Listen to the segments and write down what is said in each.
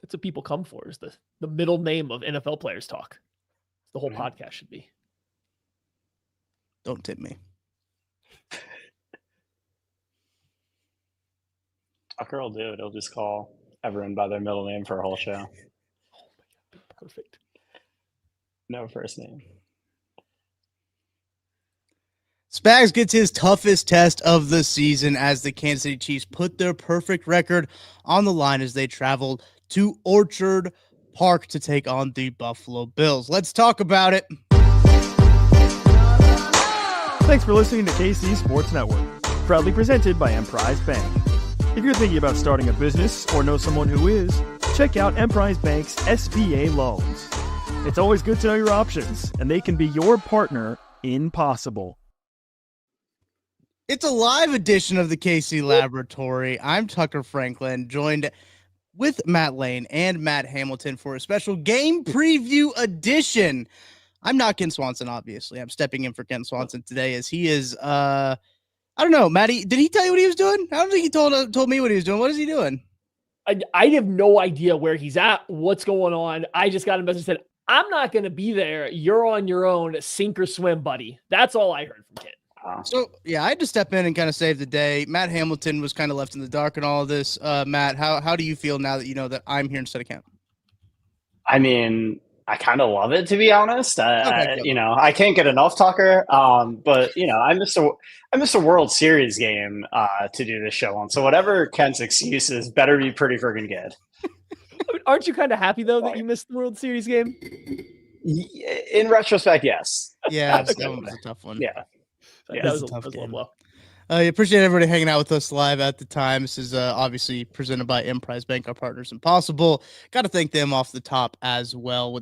That's what people come for, is the middle name of NFL players talk. The whole podcast should be. Don't tip me. Tucker will do it. He'll just call everyone by their middle name for a whole show. Oh my God, perfect. No first name. Spags gets his toughest test of the season as the Kansas City Chiefs put their perfect record on the line as they traveled to Orchard Park to take on the Buffalo Bills. Let's talk about it. Thanks for listening to KC Sports Network, proudly presented by Emprise Bank. If you're thinking about starting a business or know someone who is, check out Emprise Bank's SBA loans. It's always good to know your options, and they can be your partner in possible. It's a live edition of the KC Laboratory. I'm Tucker Franklin, joined with Matt Lane and Matt Hamilton for a special game preview edition. I'm not Ken Swanson, obviously. I'm stepping in for Ken Swanson today as he is, I don't know, Matty, did he tell you what he was doing? I don't think he told me what he was doing. What is he doing? I have no idea where he's at, what's going on. I just got a message that said, I'm not going to be there. You're on your own, sink or swim, buddy. That's all I heard from Ken. So, yeah, I had to step in and kind of save the day. Matt Hamilton was kind of left in the dark in all of this. Matt, how do you feel now that you know that I'm here instead of Cam? I mean, I kind of love it, to be honest. Okay, I can't get enough Tucker. But I missed a World Series game to do this show on. So whatever Ken's excuse is, better be pretty friggin' good. Aren't you kind of happy though that you missed the World Series game? In retrospect, yes. Yeah, that was a tough one. Yeah. That was a tough game. I appreciate everybody hanging out with us live at the time. This is obviously presented by Emprise Bank, our partners in Possible. Got to thank them off the top as well.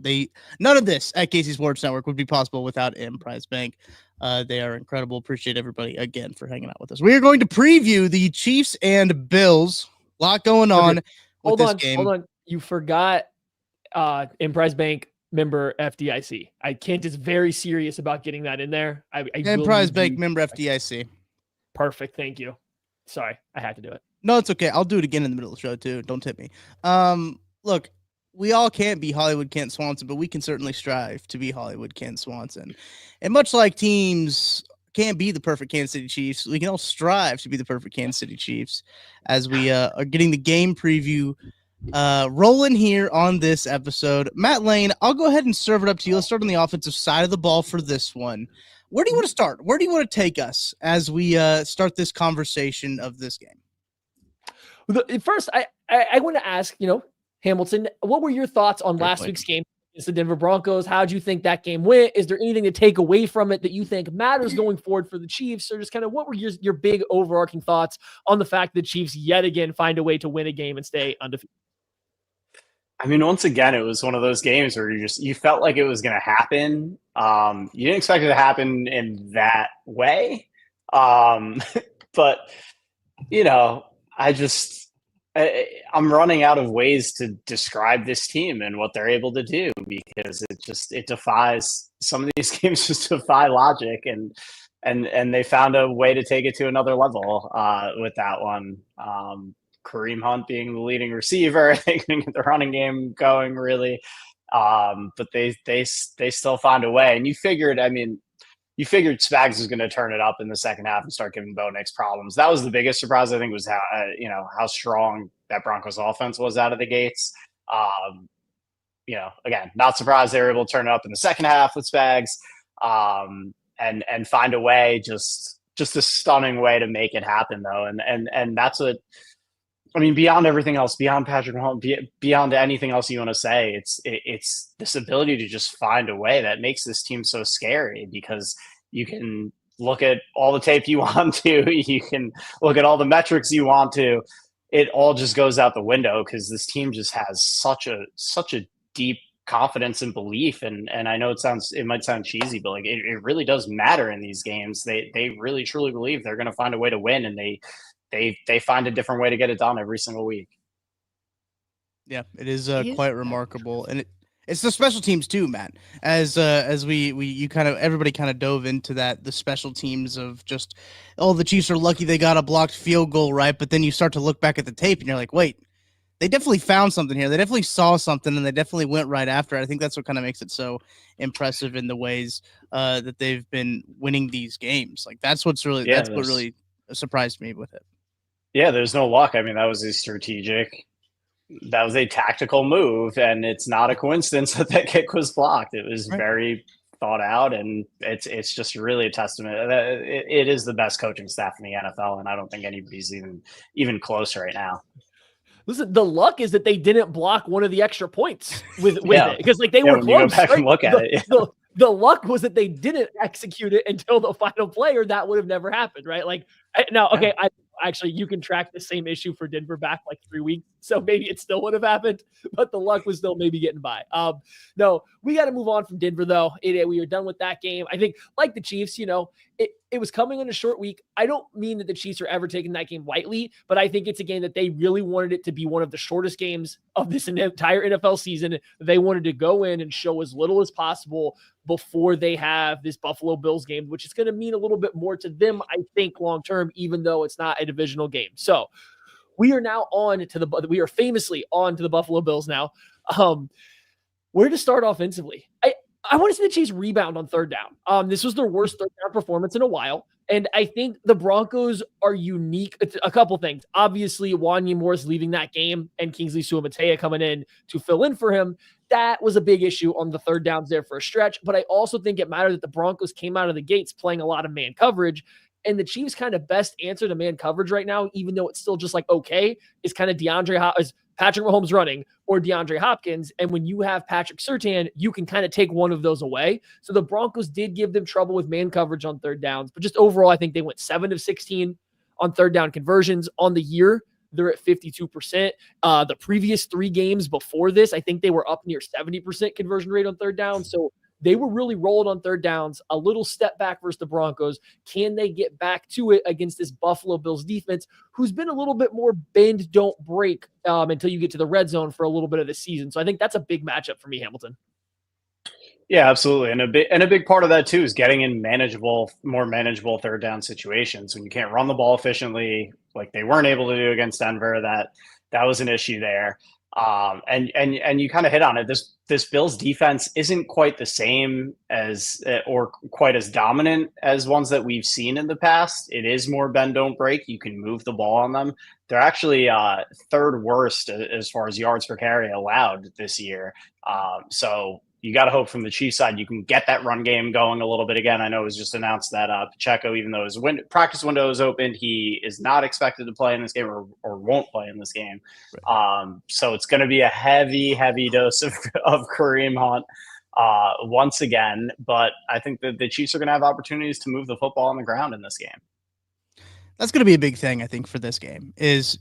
None of this at KC Sports Network would be possible without Emprise Bank. They are incredible. Appreciate everybody again for hanging out with us. We are going to preview the Chiefs and Bills. A lot going on with this game. Hold on. You forgot Emprise Bank member FDIC. Kent is very serious about getting that in there. Emprise Bank member FDIC. Perfect. Thank you. Sorry, I had to do it. No, it's okay. I'll do it again in the middle of the show too. Don't tip me. Look, we all can't be Hollywood Kent Swanson, but we can certainly strive to be Hollywood Kent Swanson. And much like teams can't be the perfect Kansas City Chiefs, we can all strive to be the perfect Kansas City Chiefs as we are getting the game preview rolling here on this episode. Matt Lane, I'll go ahead and serve it up to you. Let's start on the offensive side of the ball for this one. Where do you want to start? Where do you want to take us as we start this conversation of this game? First, I want to ask, Hamilton, what were your thoughts on last week's game against the Denver Broncos? How did you think that game went? Is there anything to take away from it that you think matters going forward for the Chiefs? Or just kind of what were your big overarching thoughts on the fact that the Chiefs yet again find a way to win a game and stay undefeated? I mean, once again, it was one of those games where you felt like it was going to happen. You didn't expect it to happen in that way. But, I'm running out of ways to describe this team and what they're able to do because it defies some of these games just defy logic and they found a way to take it to another level with that one. Kareem Hunt being the leading receiver, they can get the running game going really. But they still found a way. And you figured Spags was going to turn it up in the second half and start giving Bo Nix problems. That was the biggest surprise, I think, was how strong that Broncos offense was out of the gates. Again, not surprised they were able to turn it up in the second half with Spags and find a way, just a stunning way to make it happen though. And that's what, I mean, beyond everything else, beyond Patrick Mahomes, beyond anything else you want to say, it's this ability to just find a way that makes this team so scary because you can look at all the tape you want to, you can look at all the metrics you want to. It all just goes out the window because this team just has such a deep confidence and belief. And I know it might sound cheesy, but like it really does matter in these games. They really truly believe they're going to find a way to win, and they find a different way to get it done every single week. Yeah, it is quite remarkable, and it's the special teams too, Matt. As everybody kind of dove into that, the special teams of just, the Chiefs are lucky they got a blocked field goal, right? But then you start to look back at the tape, and you're like, wait, they definitely found something here. They definitely saw something, and they definitely went right after it. I think that's what kind of makes it so impressive in the ways that they've been winning these games. Like that's what really surprised me with it. Yeah, there's no luck. I mean, that was a tactical move, and it's not a coincidence that kick was blocked. It was very thought out, and it's just really a testament. It is the best coaching staff in the NFL, and I don't think anybody's even close right now. Listen, the luck is that they didn't block one of the extra points with it, because like they were close. When you go back and look at it, the luck was that they didn't execute it until the final play, or that would have never happened, right? Like, now, okay, actually, you can track the same issue for Denver back like 3 weeks, so maybe it still would have happened, but the luck was still maybe getting by. No, we got to move on from Denver, though. We are done with that game. I think, like the Chiefs, it was coming on a short week. I don't mean that the Chiefs are ever taking that game lightly, but I think it's a game that they really wanted it to be one of the shortest games of this entire NFL season. They wanted to go in and show as little as possible before they have this Buffalo Bills game, which is going to mean a little bit more to them, I think, long term, even though it's not a divisional game. So we are now we are famously on to the Buffalo Bills now. Where to start offensively? I want to see the Chiefs rebound on third down. This was their worst third down performance in a while. And I think the Broncos are unique. It's a couple things. Obviously, Wanya Morris leaving that game and Kingsley Suamataia coming in to fill in for him. That was a big issue on the third downs there for a stretch. But I also think it mattered that the Broncos came out of the gates playing a lot of man coverage. And the Chiefs' kind of best answer to man coverage right now, even though it's still just like okay, is kind of Patrick Mahomes running or DeAndre Hopkins. And when you have Patrick Surtain, you can kind of take one of those away. So the Broncos did give them trouble with man coverage on third downs. But just overall, I think they went 7 of 16 on third down conversions on the year. They're at 52%. The previous 3 games before this, I think they were up near 70% conversion rate on third down. So they were really rolled on third downs, a little step back versus the Broncos. Can they get back to it against this Buffalo Bills defense, who's been a little bit more bend, don't break until you get to the red zone for a little bit of the season? So I think that's a big matchup for me, Hamilton. Yeah, absolutely. And a big part of that too is getting in more manageable third down situations when you can't run the ball efficiently, like they weren't able to do against Denver. That was an issue there. And you kind of hit on it. This Bills defense isn't quite the same as or quite as dominant as ones that we've seen in the past. It is more bend don't break. You can move the ball on them. They're actually third worst as far as yards per carry allowed this year. So you got to hope from the Chiefs side you can get that run game going a little bit again. I know it was just announced that Pacheco, even though his practice window is open, he is not expected to play in this game or won't play in this game. Right. So it's going to be a heavy, heavy dose of Kareem Hunt once again. But I think that the Chiefs are going to have opportunities to move the football on the ground in this game. That's going to be a big thing, I think, for this game is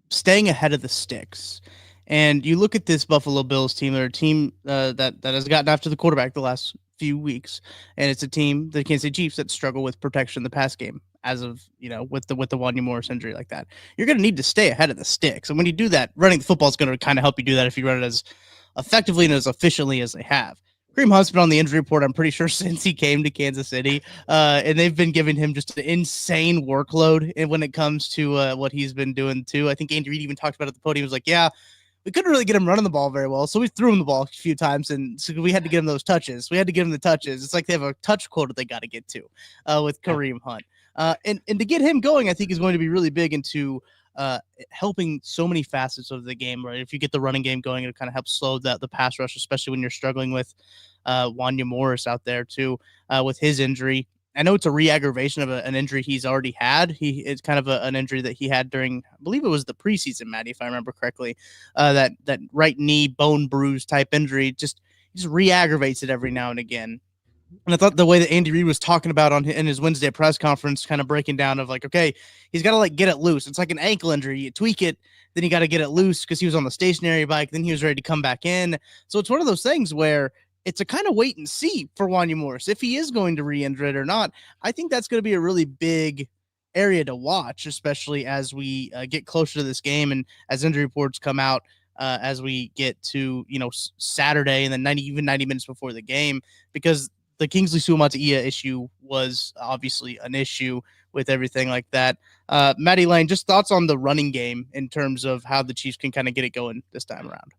staying ahead of the sticks. And you look at this Buffalo Bills team, they're a team that has gotten after the quarterback the last few weeks. And it's a team, the Kansas City Chiefs, that struggle with protection in the pass game as of, with the Wanya Morris injury like that. You're going to need to stay ahead of the sticks. And when you do that, running the football is going to kind of help you do that if you run it as effectively and as efficiently as they have. Kareem Hunt's been on the injury report, I'm pretty sure, since he came to Kansas City. And they've been giving him just an insane workload when it comes to what he's been doing, too. I think Andy Reid even talked about it at the podium. He was like, yeah, we couldn't really get him running the ball very well, so we threw him the ball a few times, and so we had to get him those touches. We had to give him the touches. It's like they have a touch quota they got to get to with Kareem Hunt. And to get him going, I think is going to be really big into helping so many facets of the game, right? If you get the running game going, it'll kind of help slow the pass rush, especially when you're struggling with Wanya Morris out there, too, with his injury. I know it's a re-aggravation of an injury he's already had. It's kind of an injury that he had during, I believe it was the preseason, Maddie, if I remember correctly. That right knee bone bruise type injury just re-aggravates it every now and again. And I thought the way that Andy Reid was talking about in his Wednesday press conference, kind of breaking down of like, okay, he's got to get it loose. It's like an ankle injury. You tweak it, then you got to get it loose because he was on the stationary bike. Then he was ready to come back in. So it's one of those things where it's a kind of wait and see for Wanya Morris if he is going to re-injure it or not. I think that's going to be a really big area to watch, especially as we get closer to this game and as injury reports come out as we get to Saturday and then 90 minutes before the game, because the Kingsley Suamataia issue was obviously an issue with everything like that. Matty Lane, just thoughts on the running game in terms of how the Chiefs can kind of get it going this time around.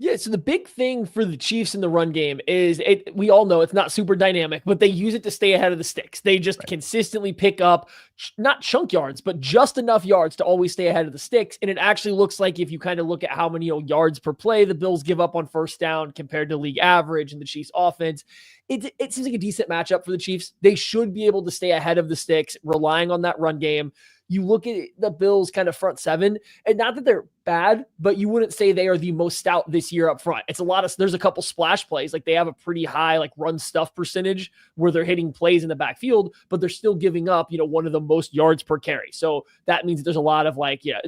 Yeah, so the big thing for the Chiefs in the run game is we all know it's not super dynamic, but they use it to stay ahead of the sticks. They just consistently pick up not chunk yards, but just enough yards to always stay ahead of the sticks. And it actually looks like if you kind of look at how many yards per play the Bills give up on first down compared to league average and the Chiefs offense, it seems like a decent matchup for the Chiefs. They should be able to stay ahead of the sticks, relying on that run game. You look at the Bills kind of front seven, and not that they're bad, but you wouldn't say they are the most stout this year up front. It's there's a couple splash plays. Like they have a pretty high run stuff percentage where they're hitting plays in the backfield, but they're still giving up, one of the most yards per carry. So that means there's a lot of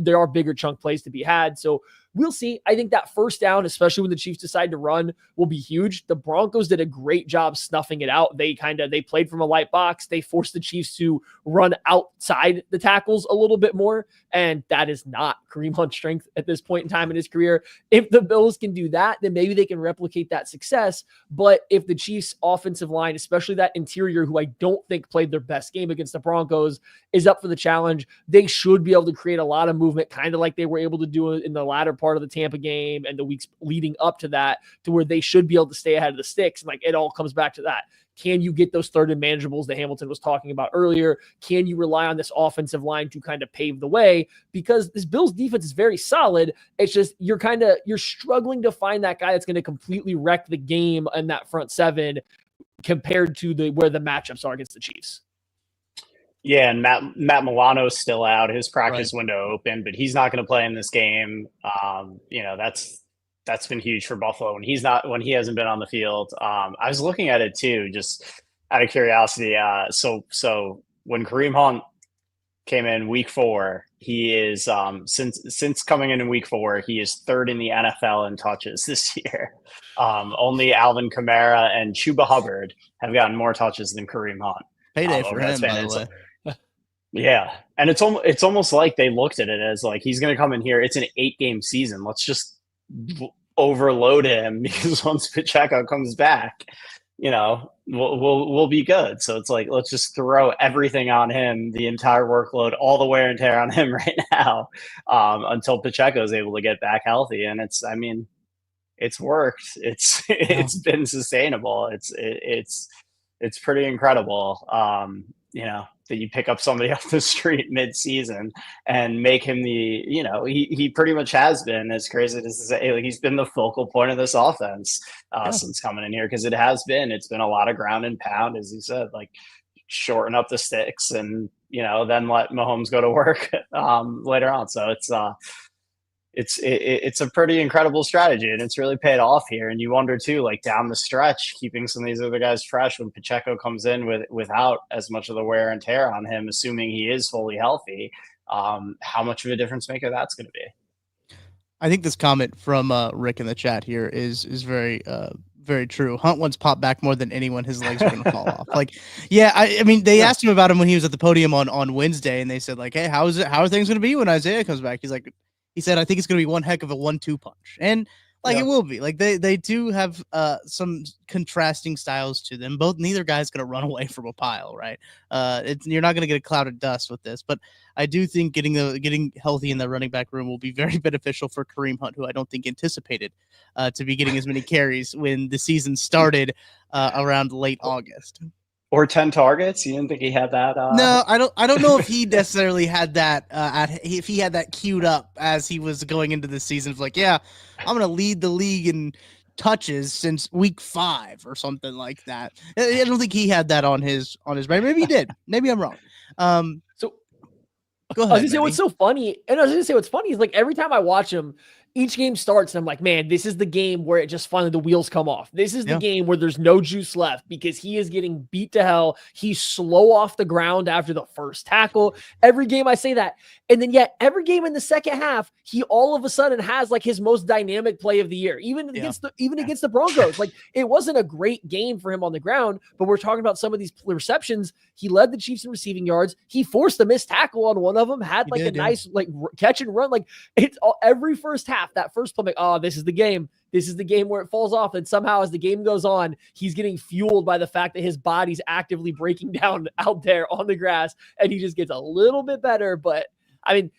there are bigger chunk plays to be had. So we'll see. I think that first down, especially when the Chiefs decide to run, will be huge. The Broncos did a great job snuffing it out. They played from a light box. They forced the Chiefs to run outside the tackles a little bit more, and that is not Kareem Hunt's strength at this point in time in his career. If the Bills can do that, then maybe they can replicate that success. But if the Chiefs offensive line, especially that interior, who I don't think played their best game against the Broncos, is up for the challenge, they should be able to create a lot of movement, kind of like they were able to do in the latter part of the Tampa game and the weeks leading up to that, to where they should be able to stay ahead of the sticks. And it all comes back to that. Can you get those third and manageables that Hamilton was talking about earlier? Can you rely on this offensive line to kind of pave the way? Because this Bills defense is very solid. It's just you're struggling to find that guy that's going to completely wreck the game in that front seven compared to where the matchups are against the Chiefs. Yeah, and Matt Milano's still out. His practice window open, but he's not going to play in this game. That's been huge for Buffalo when he hasn't been on the field. I was looking at it too, just out of curiosity. So when Kareem Hunt came in week 4, he is since coming in week 4, he is third in the NFL in touches this year. Only Alvin Kamara and Chuba Hubbard have gotten more touches than Kareem Hunt. Payday for him, by the way. Yeah, and it's almost like they looked at it as he's going to come in here. It's an 8-game season. Let's just overload him, because once Pacheco comes back, we'll be good. So it's let's just throw everything on him, the entire workload, all the wear and tear on him right now, until Pacheco is able to get back healthy. And it's worked. It's been sustainable. It's pretty incredible. That you pick up somebody off the street mid-season and make him he pretty much has been, as crazy as to say, he's been the focal point of this offense since coming in here, because it's been a lot of ground and pound, as you said, shorten up the sticks and then let Mahomes go to work later on. So it's a pretty incredible strategy, and it's really paid off here. And you wonder too, down the stretch, keeping some of these other guys fresh when Pacheco comes in without as much of the wear and tear on him, assuming he is fully healthy, how much of a difference maker that's going to be. I think this comment from Rick in the chat here is very very true. Hunt once popped back more than anyone. His legs are going to fall off. I mean, they asked him about him when he was at the podium on Wednesday, and they said hey, how are things going to be when Isaiah comes back? He said, I think it's going to be one heck of a 1-2 punch. And it will be. They do have some contrasting styles to them. Neither guy's going to run away from a pile, right? You're not going to get a cloud of dust with this. But I do think getting healthy in the running back room will be very beneficial for Kareem Hunt, who I don't think anticipated to be getting as many carries when the season started around late August. Or 10 targets? You didn't think he had that? No, I don't know if he necessarily had that. If he had that queued up as he was going into the season, I'm going to lead the league in touches since week 5 or something like that. I don't think he had that on his brain. Maybe he did. Maybe I'm wrong. So go ahead. I was gonna say what's so funny, and I was gonna say what's funny is every time I watch him, each game starts and I'm like, man, this is the game where it just finally the wheels come off. This is the game where there's no juice left because he is getting beat to hell. He's slow off the ground after the first tackle. Every game I say that. And then yet every game in the second half, he all of a sudden has his most dynamic play of the year, even against the Broncos. It wasn't a great game for him on the ground, but we're talking about some of these receptions. He led the Chiefs in receiving yards. He forced a missed tackle on one of them, had nice catch and run. It's all every first half. That first play, this is the game. this is the game where it falls off. And somehow as the game goes on, he's getting fueled by the fact that his body's actively breaking down out there on the grass, and he just gets a little bit better. But I mean,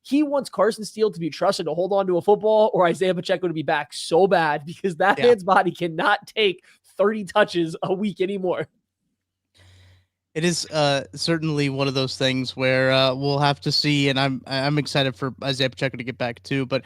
he wants Carson Steele to be trusted to hold on to a football or Isaiah Pacheco to be back so bad, because that man's body cannot take 30 touches a week anymore. It is certainly one of those things where we'll have to see, and I'm excited for Isaiah Pacheco to get back too. But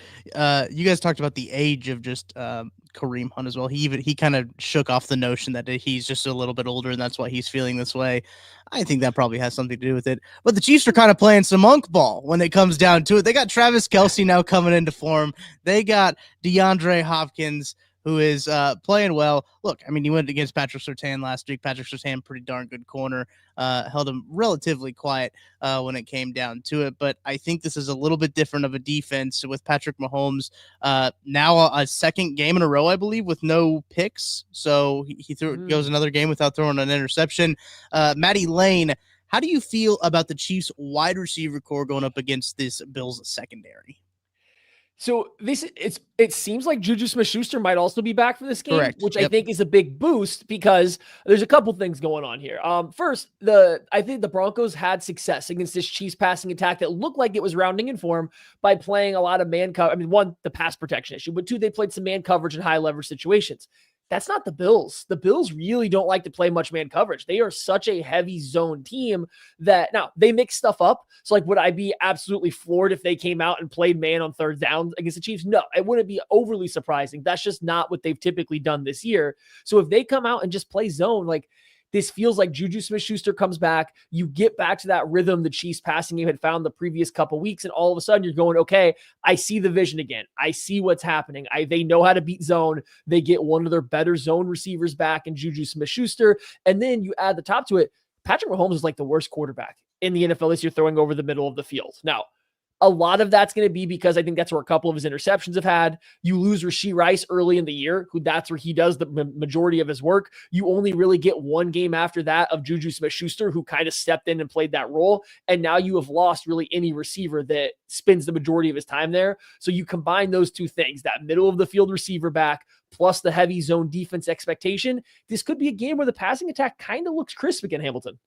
you guys talked about the age of just Kareem Hunt as well. He kind of shook off the notion that he's just a little bit older and that's why he's feeling this way. I think that probably has something to do with it. But the Chiefs are kind of playing some monk ball when it comes down to it. They got Travis Kelce now coming into form. They got DeAndre Hopkins, who is playing well. Look, I mean, he went against Patrick Surtain last week. Patrick Surtain, pretty darn good corner, held him relatively quiet when it came down to it. But I think this is a little bit different of a defense with Patrick Mahomes now a second game in a row, I believe, with no picks. So he goes another game without throwing an interception. Matty Lane, how do you feel about the Chiefs wide receiver core going up against this Bills secondary? So it seems like Juju Smith-Schuster might also be back for this game, Correct. which I think is a big boost because there's a couple things going on here. First, I think the Broncos had success against this Chiefs passing attack that looked like it was rounding in form by playing a lot of man cover. I mean, one, the pass protection issue, but two, they played some man coverage in high leverage situations. That's not the Bills. The Bills really don't like to play much man coverage. They are such a heavy zone team that now they mix stuff up. So like, would I be absolutely floored if they came out and played man on third down against the Chiefs? No, it wouldn't be overly surprising. That's just not what they've typically done this year. So if they come out and just play zone, like, this feels like Juju Smith-Schuster comes back. You get back to that rhythm the Chiefs passing game had found the previous couple weeks, and all of a sudden you're going, okay, I see the vision again. I see what's happening. They know how to beat zone. They get one of their better zone receivers back in Juju Smith-Schuster, and then you add the top to it. Patrick Mahomes is like the worst quarterback in the NFL this year throwing over the middle of the field. Now, a lot of that's going to be because I think that's where a couple of his interceptions have had. You lose Rashee Rice early in the year, that's where he does the majority of his work. You only really get one game after that of Juju Smith-Schuster, who kind of stepped in and played that role. And now you have lost really any receiver that spends the majority of his time there. So you combine those two things, that middle of the field receiver back, plus the heavy zone defense expectation. This could be a game where the passing attack kind of looks crisp again, Hamilton.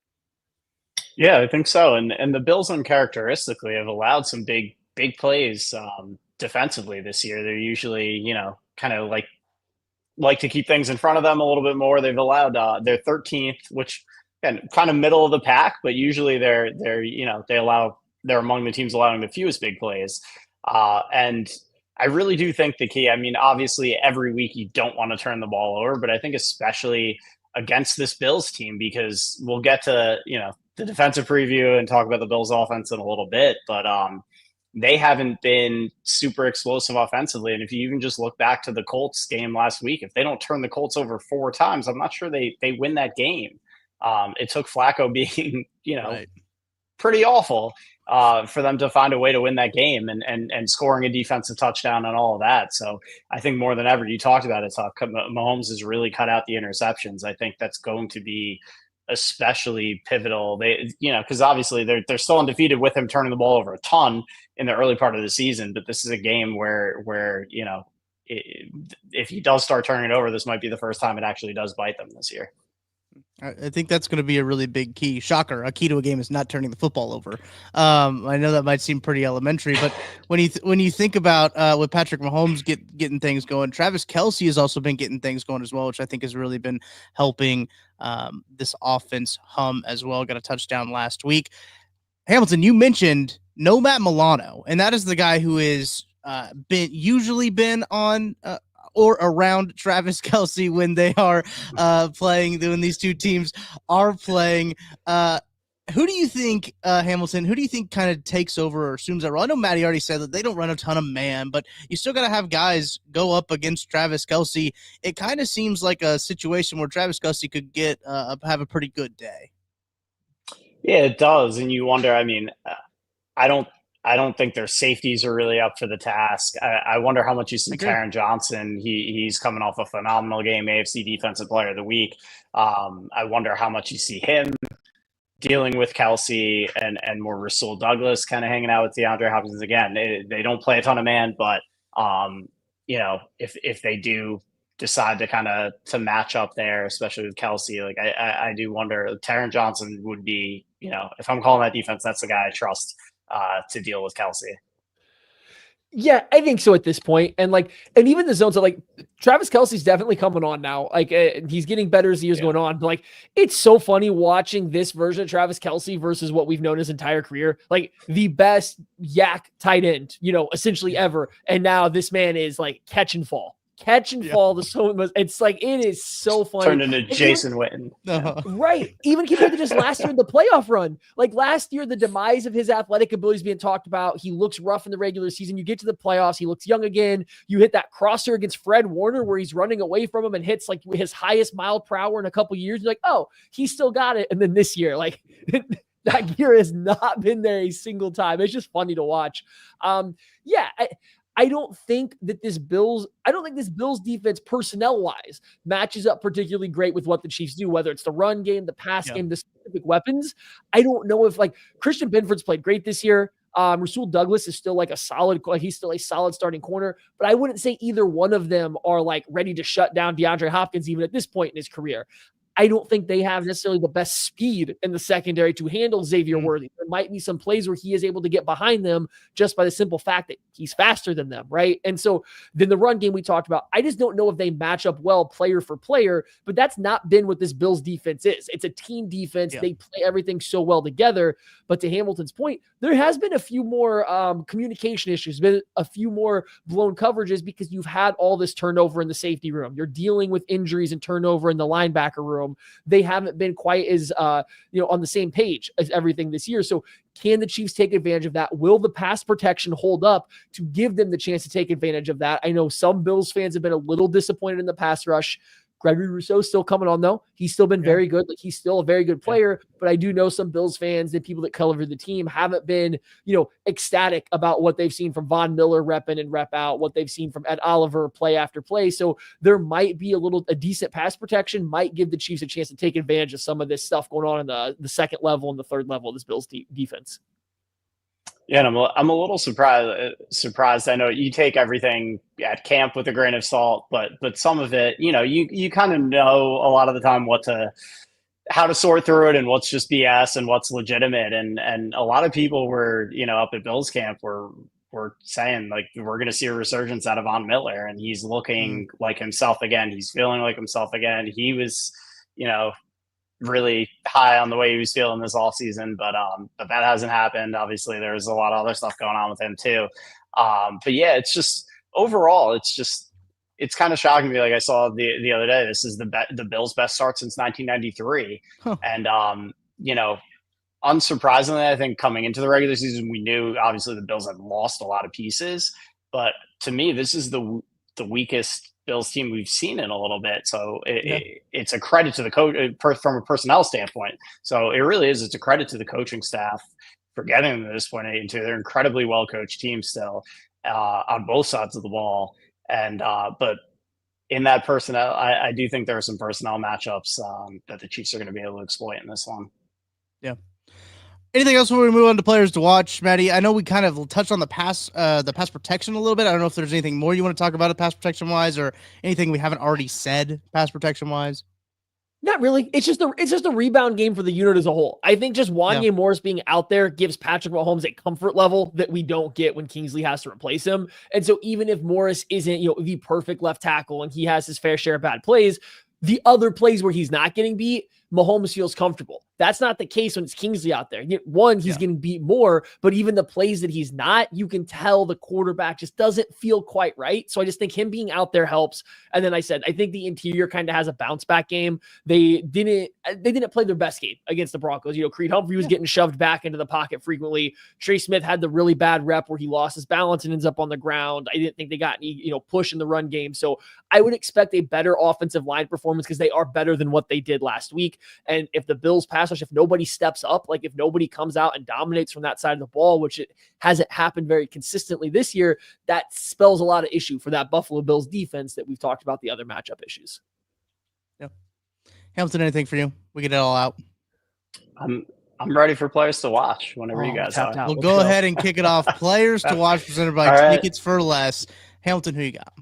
Yeah, I think so. And the Bills uncharacteristically have allowed some big plays defensively this year. They're usually, kind of like to keep things in front of them a little bit more. They've allowed their 13th, which again, kind of middle of the pack, but usually they're among the teams allowing the fewest big plays. And I really do think the key, I mean, obviously every week you don't want to turn the ball over, but I think especially against this Bills team, because we'll get to, the defensive preview and talk about the Bills offense in a little bit, but they haven't been super explosive offensively. And if you even just look back to the Colts game last week, if they don't turn the Colts over 4 times, I'm not sure they win that game. It took Flacco being, Right. pretty awful for them to find a way to win that game and scoring a defensive touchdown and all of that. So I think more than ever, you talked about it, Mahomes has really cut out the interceptions. I think that's going to be especially pivotal. Because obviously they're still undefeated with him turning the ball over a ton in the early part of the season, but this is a game where if he does start turning it over, this might be the first time it actually does bite them this year. I think that's going to be a really big key. Shocker. A key to a game is not turning the football over. I know that might seem pretty elementary, but when you think about with Patrick Mahomes getting things going, Travis Kelce has also been getting things going as well, which I think has really been helping this offense hum as well. Got a touchdown last week. Hamilton, you mentioned no Matt Milano, and that is the guy who is usually been on or around Travis Kelce when they are playing, when these two teams are playing. Who do you think, Hamilton, who do you think kind of takes over or assumes that role? I know Matty already said that they don't run a ton of man, but you still got to have guys go up against Travis Kelce. It kind of seems like a situation where Travis Kelce could have a pretty good day. Yeah, it does. And you wonder, I mean, I don't think their safeties are really up for the task. I wonder how much you see Taron Johnson. He's coming off a phenomenal game, AFC Defensive Player of the Week. I wonder how much you see him dealing with Kelce and more Rasul Douglas kind of hanging out with DeAndre Hopkins. Again, they don't play a ton of man, but if they do decide to kind of to match up there, especially with Kelce, like I do wonder. Taron Johnson would be, if I'm calling that defense, that's the guy I trust to deal with Kelce. Yeah, I think so at this point. And even the zones are like Travis Kelce's definitely coming on now. He's getting better as the years going on. But it's so funny watching this version of Travis Kelce versus what we've known his entire career. Like the best yak tight end, essentially ever. And now this man is catch and fall. Fall. It's it is so funny. Turned into Jason Witten. Right. Even compared to just last year in the playoff run. Last year, the demise of his athletic abilities being talked about. He looks rough in the regular season. You get to the playoffs, he looks young again. You hit that crosser against Fred Warner where he's running away from him and hits his highest mile per hour in a couple years. You're like, oh, he still got it. And then this year, that gear has not been there a single time. It's just funny to watch. I don't think this Bills defense personnel wise matches up particularly great with what the Chiefs do, whether it's the run game, the pass game, the specific weapons. I don't know if Christian Benford's played great this year. Rasul Douglas is still he's still a solid starting corner, but I wouldn't say either one of them are ready to shut down DeAndre Hopkins even at this point in his career. I don't think they have necessarily the best speed in the secondary to handle Xavier Worthy. There might be some plays where he is able to get behind them just by the simple fact that he's faster than them, right? And so then the run game we talked about, I just don't know if they match up well player for player, but that's not been what this Bills defense is. It's a team defense. Yeah. They play everything so well together. But to Hamilton's point, there has been a few more communication issues, been a few more blown coverages because you've had all this turnover in the safety room. You're dealing with injuries and turnover in the linebacker room. They haven't been quite as on the same page as everything this year. So can the Chiefs take advantage of that? Will the pass protection hold up to give them the chance to take advantage of that? I know some Bills fans have been a little disappointed in the pass rush. Gregory Rousseau's still coming on, though. He's still been very good. He's still a very good player, but I do know some Bills fans and people that cover the team haven't been, ecstatic about what they've seen from Von Miller rep in and rep out, what they've seen from Ed Oliver play after play. So there might be a decent pass protection might give the Chiefs a chance to take advantage of some of this stuff going on in the second level and the third level of this Bills defense. Yeah, and I'm a little surprised. I know you take everything at camp with a grain of salt, but some of it, you kind of know a lot of the time how to sort through it and what's just BS and what's legitimate. And a lot of people were, up at Bills camp were saying we're going to see a resurgence out of Von Miller, and he's looking like himself again. He's feeling like himself again. He was, really high on the way he was feeling this offseason, but that hasn't happened. Obviously, there's a lot of other stuff going on with him too. But yeah, it's just overall, it's kind of shocking to me. I saw the other day, this is the Bills' best start since 1993, and unsurprisingly, I think coming into the regular season, we knew obviously the Bills had lost a lot of pieces, but to me, this is the weakest Bills team we've seen in a little bit. So it's a credit to the coach from a personnel standpoint. So it really is. It's a credit to the coaching staff for getting them to this point 8-2. They're an incredibly well-coached team still on both sides of the ball. And, but in that personnel, I do think there are some personnel matchups that the Chiefs are going to be able to exploit in this one. Yeah. Anything else before we move on to players to watch, Maddie? I know we kind of touched on the pass protection a little bit. I don't know if there's anything more you want to talk about it pass protection wise, or anything we haven't already said pass protection wise. Not really. It's just a rebound game for the unit as a whole. I think just Wanya Morris being out there gives Patrick Mahomes a comfort level that we don't get when Kingsley has to replace him. And so even if Morris isn't, the perfect left tackle and he has his fair share of bad plays, the other plays where he's not getting beat, Mahomes feels comfortable. That's not the case when it's Kingsley out there. One, he's getting beat more, but even the plays that he's not, you can tell the quarterback just doesn't feel quite right. So I just think him being out there helps. And then I think the interior kind of has a bounce back game. They didn't play their best game against the Broncos. Creed Humphrey was getting shoved back into the pocket frequently. Trey Smith had the really bad rep where he lost his balance and ends up on the ground. I didn't think they got any, push in the run game. So I would expect a better offensive line performance because they are better than what they did last week. And if the Bills pass rush, if nobody steps up, if nobody comes out and dominates from that side of the ball, which it hasn't happened very consistently this year, that spells a lot of issue for that Buffalo Bills defense that we've talked about the other matchup issues. Yeah. Hamilton, anything for you? We get it all out. I'm ready for players to watch whenever you guys are. We'll go ahead and kick it off. Players to watch presented by Tickets for Less. Hamilton, who you got?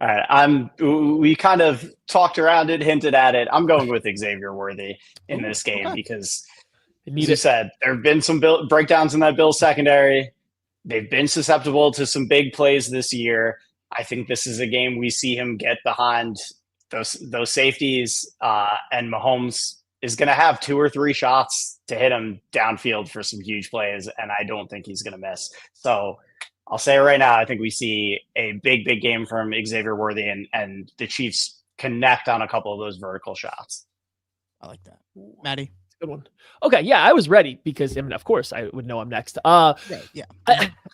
All right, we kind of talked around it, hinted at it. I'm going with Xavier Worthy in this game because, as you said, there have been some breakdowns in that Bills secondary. They've been susceptible to some big plays this year. I think this is a game we see him get behind those safeties, and Mahomes is going to have 2 or 3 shots to hit him downfield for some huge plays, and I don't think he's going to miss. So I'll say it right now, I think we see a big game from Xavier Worthy, and the Chiefs connect on a couple of those vertical shots. I like that. Maddie? Good one. Okay, yeah, I was ready because, I mean, of course, I would know I'm next. Yeah.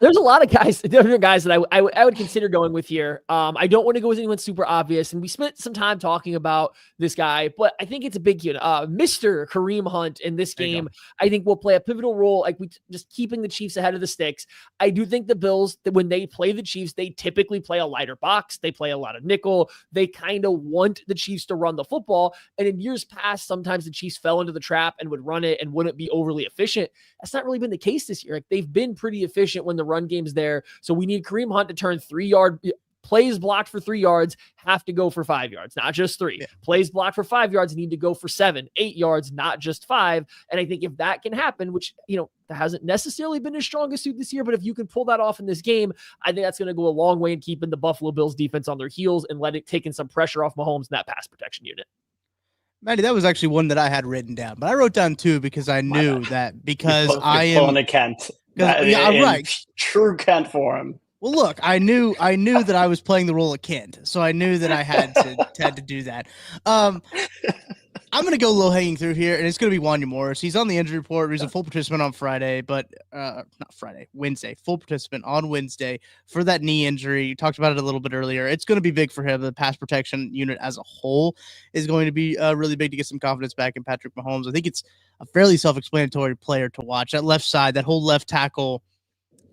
There's a lot of different guys that I would consider going with here. I don't want to go with anyone super obvious, and we spent some time talking about this guy, but I think it's a big unit. Mr. Kareem Hunt in this game, I think will play a pivotal role, like we just keeping the Chiefs ahead of the sticks. I do think the Bills, that when they play the Chiefs, they typically play a lighter box. They play a lot of nickel. They kind of want the Chiefs to run the football, and in years past, sometimes the Chiefs fell into the trap and would run it and wouldn't be overly efficient. That's not really been the case this year. Like, they've been pretty efficient when the run game's there. So we need Kareem Hunt to turn 3-yard plays blocked for 3 yards have to go for 5 yards, not just 3. Yeah. Plays blocked for 5 yards need to go for 7, 8 yards, not just 5. And I think if that can happen, which, that hasn't necessarily been his strongest suit this year, but if you can pull that off in this game, I think that's going to go a long way in keeping the Buffalo Bills defense on their heels and taking some pressure off Mahomes in that pass protection unit. Maddie, that was actually one that I had written down, but I wrote down 2 because I knew that because I am pulling a Kent. Right. True Kent for him. Well, look, I knew that I was playing the role of Kent, so I knew that I had to do that. I'm going to go low-hanging through here, and it's going to be Wanya Morris. He's on the injury report. He's a full participant on Friday, but Wednesday. Full participant on Wednesday for that knee injury. You talked about it a little bit earlier. It's going to be big for him. The pass protection unit as a whole is going to be really big to get some confidence back in Patrick Mahomes. I think it's a fairly self-explanatory player to watch. That left side, that whole left tackle,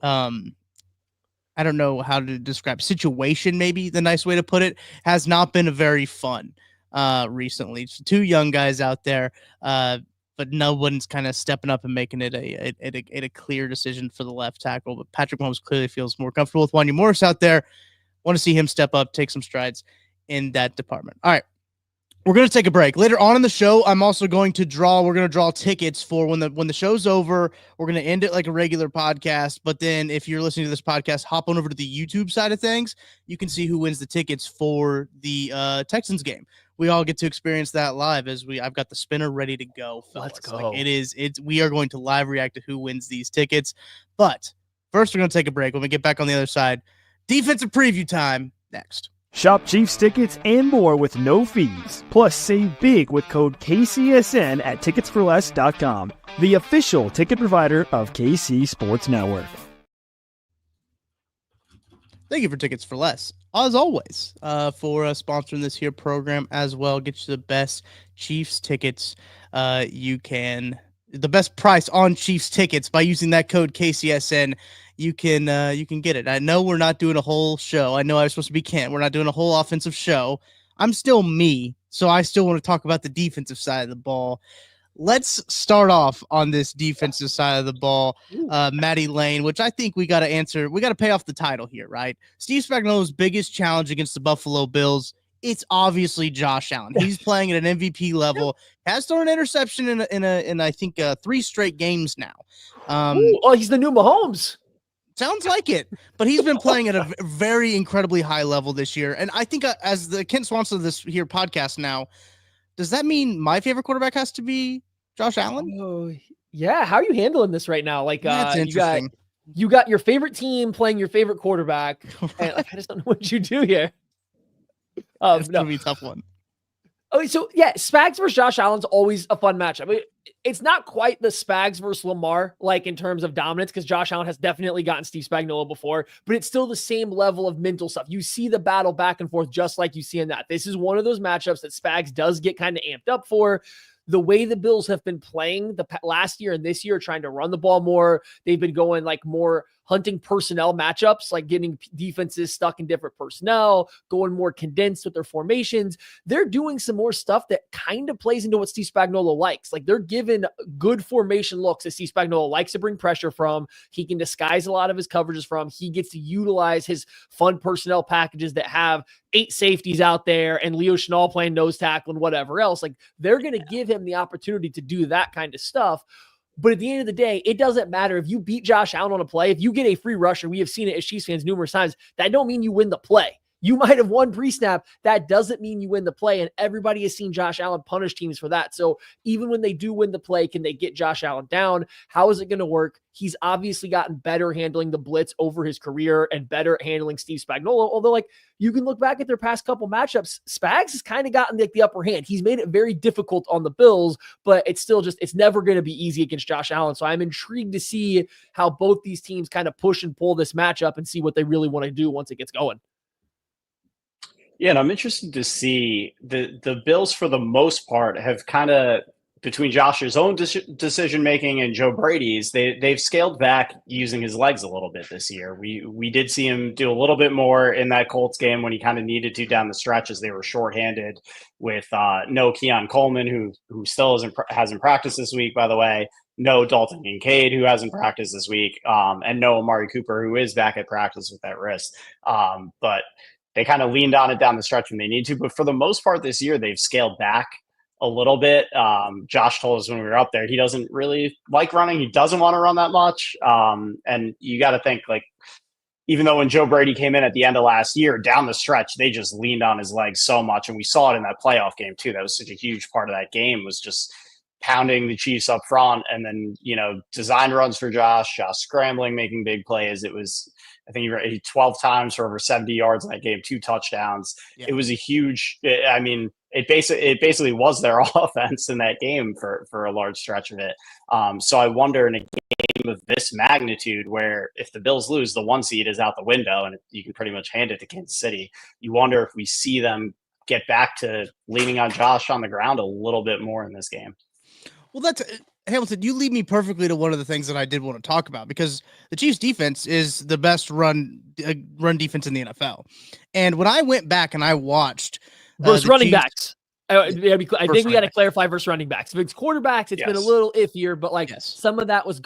I don't know how to describe situation, maybe the nice way to put it, has not been a very fun recently. It's 2 young guys out there, but no one's kind of stepping up and making it a clear decision for the left tackle. But Patrick Mahomes clearly feels more comfortable with Wanya Morris out there. Want to see him step up, take some strides in that department. All right. We're going to take a break. Later on in the show, we're going to draw tickets for when the show's over. We're going to end it like a regular podcast. But then if you're listening to this podcast, hop on over to the YouTube side of things. You can see who wins the tickets for the Texans game. We all get to experience that live I've got the spinner ready to go. Fellas. Let's go. We are going to live react to who wins these tickets. But first, we're going to take a break. When we get back on the other side, defensive preview time next. Shop Chiefs tickets and more with no fees. Plus, save big with code KCSN at ticketsforless.com, the official ticket provider of KC Sports Network. Thank you for Tickets for Less, as always, for sponsoring this here program as well. Get you the best Chiefs tickets you can. The best price on Chiefs tickets by using that code KCSN. You can get it. I know we're not doing a whole show. I know I was supposed to be Kent. We're not doing a whole offensive show. I'm still me, so I still want to talk about the defensive side of the ball. Let's start off on this defensive side of the ball, Maddie Lane, which I think we got to answer. We got to pay off the title here, right? Steve Spagnuolo's biggest challenge against the Buffalo Bills, it's obviously Josh Allen. He's playing at an MVP level. Has thrown an interception in I think 3 straight games now. He's the new Mahomes. Sounds like it, but he's been playing at a very incredibly high level this year. And I think as the Kent Swanson of this here podcast now, does that mean my favorite quarterback has to be Josh Allen? Oh, yeah. How are you handling this right now? Like, that's interesting. You got your favorite team playing your favorite quarterback. And, I just don't know what you do here. It's going to be a tough one. Okay, so yeah, Spags versus Josh Allen's always a fun matchup. I mean, it's not quite the Spags versus Lamar, like in terms of dominance, because Josh Allen has definitely gotten Steve Spagnuolo before, but it's still the same level of mental stuff. You see the battle back and forth just like you see in that. This is one of those matchups that Spags does get kind of amped up for. The way the Bills have been playing the last year and this year, trying to run the ball more, they've been going like more hunting personnel matchups, like getting defenses stuck in different personnel, going more condensed with their formations. They're doing some more stuff that kind of plays into what Steve Spagnuolo likes. Like they're given good formation looks that Steve Spagnuolo likes to bring pressure from. He can disguise a lot of his coverages from. He gets to utilize his fun personnel packages that have 8 safeties out there and Leo Chenal playing nose tackle and whatever else. Like they're going to give him the opportunity to do that kind of stuff. But at the end of the day, it doesn't matter if you beat Josh Allen on a play. If you get a free rusher, we have seen it as Chiefs fans numerous times. That don't mean you win the play. You might have won pre-snap. That doesn't mean you win the play. And everybody has seen Josh Allen punish teams for that. So even when they do win the play, can they get Josh Allen down? How is it going to work? He's obviously gotten better handling the blitz over his career and better at handling Steve Spagnuolo. Although, like, you can look back at their past couple matchups, Spags has kind of gotten like the upper hand. He's made it very difficult on the Bills, but it's still just, it's never going to be easy against Josh Allen. So I'm intrigued to see how both these teams kind of push and pull this matchup and see what they really want to do once it gets going. Yeah, and I'm interested to see the Bills, for the most part, have kind of, between Josh's own decision making and Joe Brady's, they've scaled back using his legs a little bit this year. We did see him do a little bit more in that Colts game when he kind of needed to down the stretch as they were shorthanded with no Keon Coleman, who still hasn't practiced this week, by the way. No Dalton Kincaid, who hasn't practiced this week, and no Amari Cooper, who is back at practice with that wrist. But they kind of leaned on it down the stretch when they need to. But for the most part this year, they've scaled back a little bit. Josh told us when we were up there, he doesn't really like running. He doesn't want to run that much. And you got to think, like, even though when Joe Brady came in at the end of last year, down the stretch, they just leaned on his legs so much. And we saw it in that playoff game too. That was such a huge part of that game, was just pounding the Chiefs up front, and then, design runs for Josh scrambling, making big plays. It was, I think he ran 12 times for over 70 yards in that game, 2 touchdowns. Yeah. It was a huge, I mean, it basically was their offense in that game for a large stretch of it. So I wonder, in a game of this magnitude, where if the Bills lose, the 1 seed is out the window and you can pretty much hand it to Kansas City. You wonder if we see them get back to leaning on Josh on the ground a little bit more in this game. Well, that's Hamilton. You lead me perfectly to one of the things that I did want to talk about, because the Chiefs defense is the best run defense in the NFL. And when I went back and I watched versus running backs, I think we got to clarify versus running backs. If it's quarterbacks, it's been a little iffier, but some of that was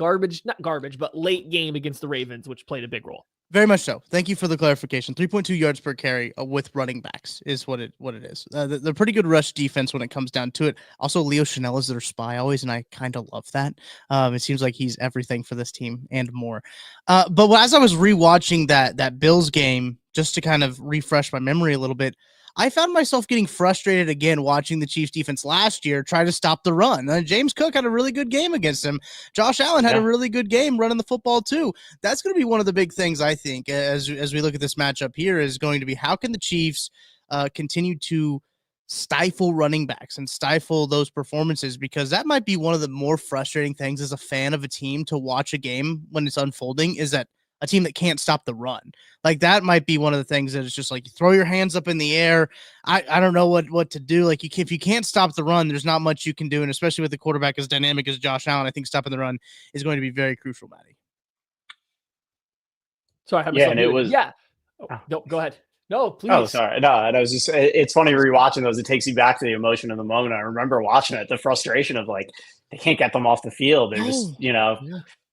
not garbage, but late game against the Ravens, which played a big role. Very much so. Thank you for the clarification. 3.2 yards per carry with running backs is what it is. They're pretty good rush defense when it comes down to it. Also, Leo Chenal is their spy always, and I kind of love that. It seems like he's everything for this team and more. But as I was rewatching that Bills game, just to kind of refresh my memory a little bit, I found myself getting frustrated again watching the Chiefs defense last year try to stop the run. James Cook had a really good game against him. Josh Allen had a really good game running the football too. That's going to be one of the big things, I think, as we look at this matchup here, is going to be how can the Chiefs continue to stifle running backs and stifle those performances, because that might be one of the more frustrating things as a fan of a team to watch a game when it's unfolding, is that a team that can't stop the run. Like, that might be one of the things that is just like, you throw your hands up in the air. I don't know what to do. Like, if you can't stop the run, there's not much you can do. And especially with the quarterback as dynamic as Josh Allen, I think stopping the run is going to be very crucial, Matty. Sorry, No, go ahead. No, please. Oh, sorry. No, and I was just, it's funny rewatching those. It takes you back to the emotion of the moment. I remember watching it, the frustration of, like, they can't get them off the field. They're just,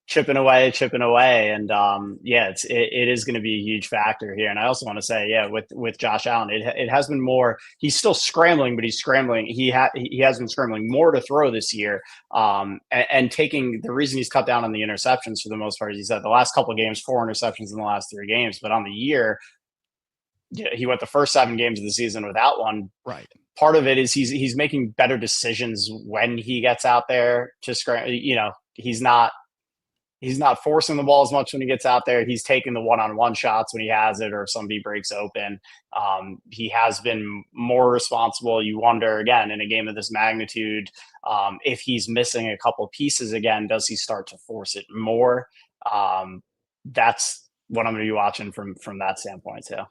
chipping away. And it is going to be a huge factor here. And I also want to say, with Josh Allen, it has been more, he's still scrambling, but he's scrambling. He has been scrambling more to throw this year. And taking, the reason he's cut down on the interceptions for the most part, is he said the last couple of games, 4 interceptions in the last 3 games, but on the year, he went the first 7 games of the season without one. Right. Part of it is he's making better decisions when he gets out there to scramble. He's not forcing the ball as much when he gets out there. He's taking the one-on-one shots when he has it, or if somebody breaks open. He has been more responsible. You wonder, again, in a game of this magnitude, if he's missing a couple pieces again, does he start to force it more? That's what I'm going to be watching from that standpoint too.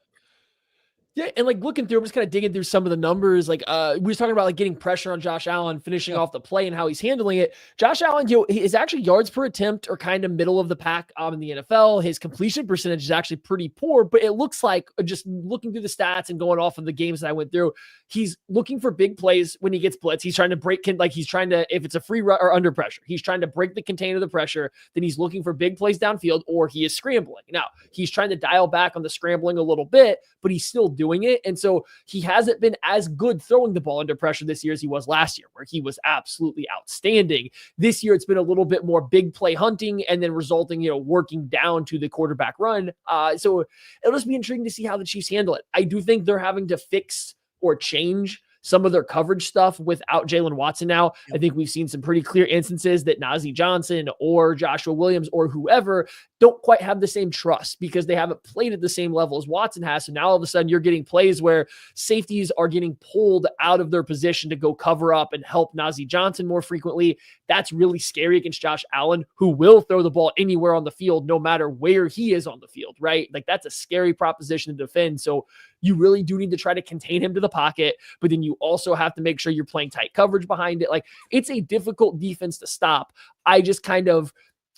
Yeah, and like looking through, I'm just kind of digging through some of the numbers. Like we were talking about like getting pressure on Josh Allen, finishing off the play and how he's handling it. Josh Allen, his actually yards per attempt are kind of middle of the pack in the NFL. His completion percentage is actually pretty poor, but it looks like just looking through the stats and going off of the games that I went through, he's looking for big plays when he gets blitz. He's trying to break, if it's a free run or under pressure, he's trying to break the contain of the pressure. Then he's looking for big plays downfield, or he is scrambling. Now he's trying to dial back on the scrambling a little bit, but he's still doing it. And so he hasn't been as good throwing the ball under pressure this year as he was last year, where he was absolutely outstanding. This year, it's been a little bit more big play hunting and then resulting, working down to the quarterback run. So it'll just be intriguing to see how the Chiefs handle it. I do think they're having to fix or change some of their coverage stuff without Jalen Watson now. I think we've seen some pretty clear instances that Najee Johnson or Joshua Williams or whoever don't quite have the same trust because they haven't played at the same level as Watson has. So now all of a sudden you're getting plays where safeties are getting pulled out of their position to go cover up and help Najee Johnson more frequently. That's really scary against Josh Allen, who will throw the ball anywhere on the field, no matter where he is on the field, right? Like that's a scary proposition to defend. So you really do need to try to contain him to the pocket, but then you also have to make sure you're playing tight coverage behind it. Like it's a difficult defense to stop. I just kind of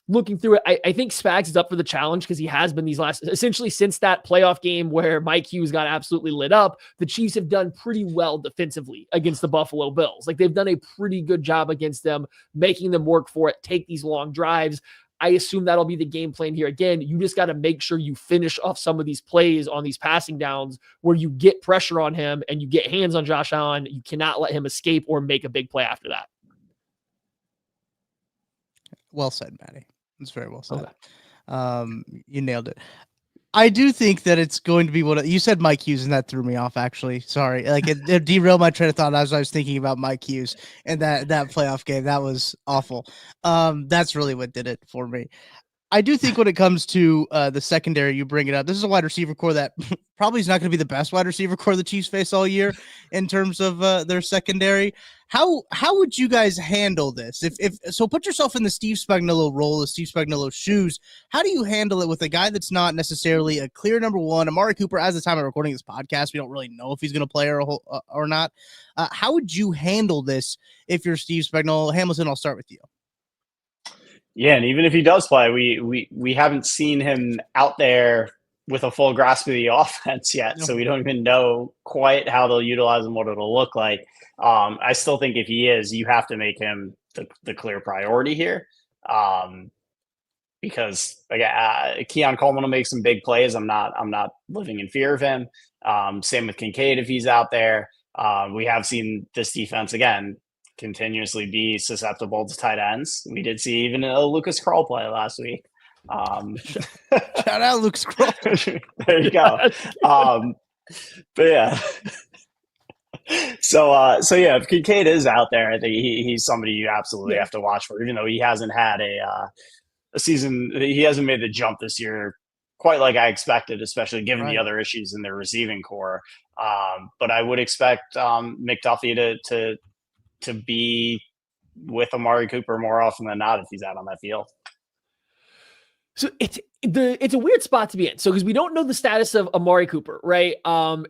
looking through it. I think Spags is up for the challenge because he has been essentially since that playoff game where Mike Hughes got absolutely lit up. The Chiefs have done pretty well defensively against the Buffalo Bills. Like they've done a pretty good job against them, making them work for it, take these long drives. I assume that'll be the game plan here again. You just got to make sure you finish off some of these plays on these passing downs where you get pressure on him and you get hands on Josh Allen. You cannot let him escape or make a big play after that. Well said, Matty. It's very well said. Okay. You nailed it. I do think that it's going to be what you said, Mike Hughes, and that threw me off. Actually, sorry, like it derailed my train of thought as I was thinking about Mike Hughes and that playoff game. That was awful. That's really what did it for me. I do think when it comes to the secondary, you bring it up. This is a wide receiver core that probably is not going to be the best wide receiver core the Chiefs face all year in terms of their secondary. How would you guys handle this? If so, put yourself in the Steve Spagnuolo role, the Steve Spagnuolo shoes. How do you handle it with a guy that's not necessarily a clear number one? Amari Cooper, as the time of recording this podcast, we don't really know if he's going to play or not. How would you handle this if you're Steve Spagnuolo? Hamilton, I'll start with you. Yeah, and even if he does play, we haven't seen him out there with a full grasp of the offense yet, so we don't even know quite how they'll utilize him, what it'll look like. I still think if he is, you have to make him the clear priority here, because Keon Coleman will make some big plays. I'm not living in fear of him. Same with Kincaid if he's out there. We have seen this defense again continuously be susceptible to tight ends. We did see even a Lucas Krull play last week. Shout out Lucas Krull. There you go. But yeah. So yeah, if Kincaid is out there, I think he's somebody you absolutely have to watch for, even though he hasn't had a season. He hasn't made the jump this year quite like I expected, especially given the other issues in their receiving core. But I would expect McDuffie to be with Amari Cooper more often than not if he's out on that field. So it's a weird spot to be in. So because we don't know the status of Amari Cooper, right?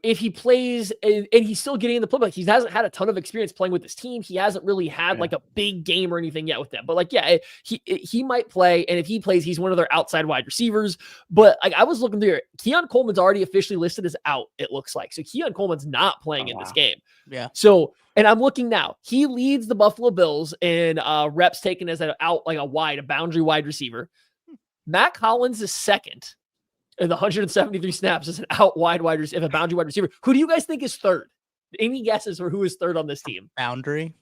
If he plays and he's still getting in the play, like he hasn't had a ton of experience playing with this team. He hasn't really had like a big game or anything yet with them. But like, yeah, he might play, and if he plays, he's one of their outside wide receivers. But like I was looking through it, Keon Coleman's already officially listed as out. It looks like so Keon Coleman's not playing in this game. Yeah. So. And I'm looking now. He leads the Buffalo Bills in reps taken as a boundary wide receiver. Mac Hollins is second in the 173 snaps as an out wide receiver, a boundary wide receiver. Who do you guys think is third? Any guesses for who is third on this team? Boundary.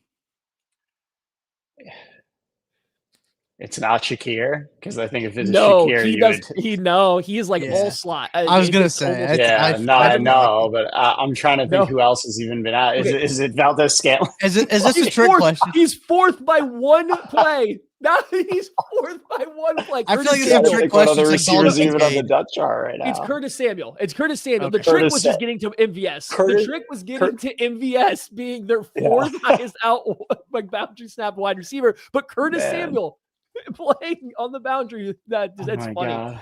It's not Shakir, because I think if it's Shakir, he is like all slot. I was gonna say, I know, but I'm trying to think who else has even been out. Is it Valdez Scantling? Is this a trick question? He's fourth by one play. Now he's fourth by one play. I feel like it's a trick question. One of the receivers even on the depth chart right now. It's Curtis Samuel. Okay. The trick was just getting to MVS. The trick was getting to MVS being their fourth highest out boundary snap wide receiver. But Curtis Samuel playing on the boundary. That's funny. God.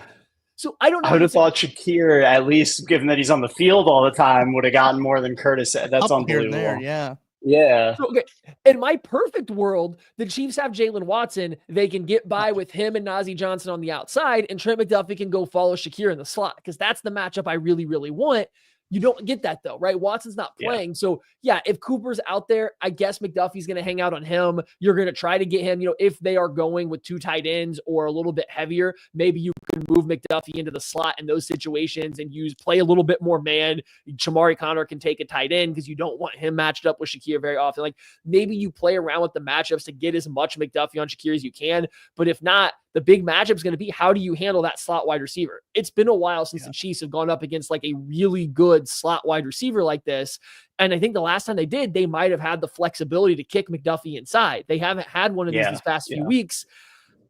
So I don't know. I would have thought Shakir, at least given that he's on the field all the time, would have gotten more than Curtis. That's Up here and unbelievable. there, yeah. Yeah. So, okay. In my perfect world, the Chiefs have Jalen Watson. They can get by with him and Najee Johnson on the outside, and Trent McDuffie can go follow Shakir in the slot because that's the matchup I really, really want. You don't get that though, right? Watson's not playing. So yeah, if Cooper's out there, I guess McDuffie's going to hang out on him. You're going to try to get him, if they are going with 2 tight ends or a little bit heavier, maybe you can move McDuffie into the slot in those situations and play a little bit more man. Shamari Connor can take a tight end because you don't want him matched up with Shakir very often. Like maybe you play around with the matchups to get as much McDuffie on Shakir as you can. But if not, the big matchup is going to be how do you handle that slot wide receiver? It's been a while since the Chiefs have gone up against like a really good slot wide receiver like this. And I think the last time they did, they might have had the flexibility to kick McDuffie inside. They haven't had one of these past few weeks.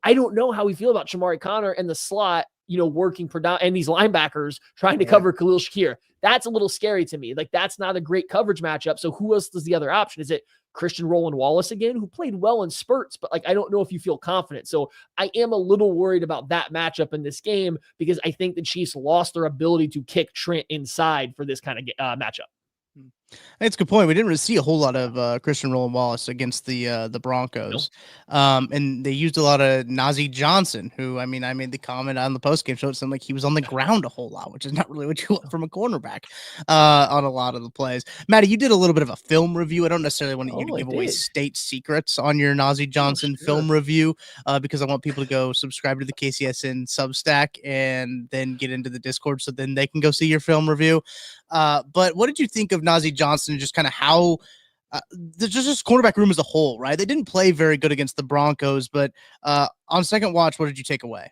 I don't know how we feel about Shamari Connor and the slot, working and these linebackers trying to cover Khalil Shakir. That's a little scary to me. Like that's not a great coverage matchup. So who else is the other option? Is it Christian Roland Wallace again, who played well in spurts, but I don't know if you feel confident. So I am a little worried about that matchup in this game because I think the Chiefs lost their ability to kick Trent inside for this kind of matchup. That's a good point. We didn't really see a whole lot of Christian Roland Wallace against the Broncos. Nope. And they used a lot of Najee Johnson, who, I made the comment on the postgame show. It seemed like he was on the ground a whole lot, which is not really what you want from a cornerback on a lot of the plays. Matty, you did a little bit of a film review. I don't necessarily want you to give away state secrets on your Najee Johnson film review because I want people to go subscribe to the KCSN Substack and then get into the Discord so then they can go see your film review. But what did you think of Najee Johnson and just kind of how just cornerback room as a whole, right? They didn't play very good against the Broncos, but on second watch, what did you take away?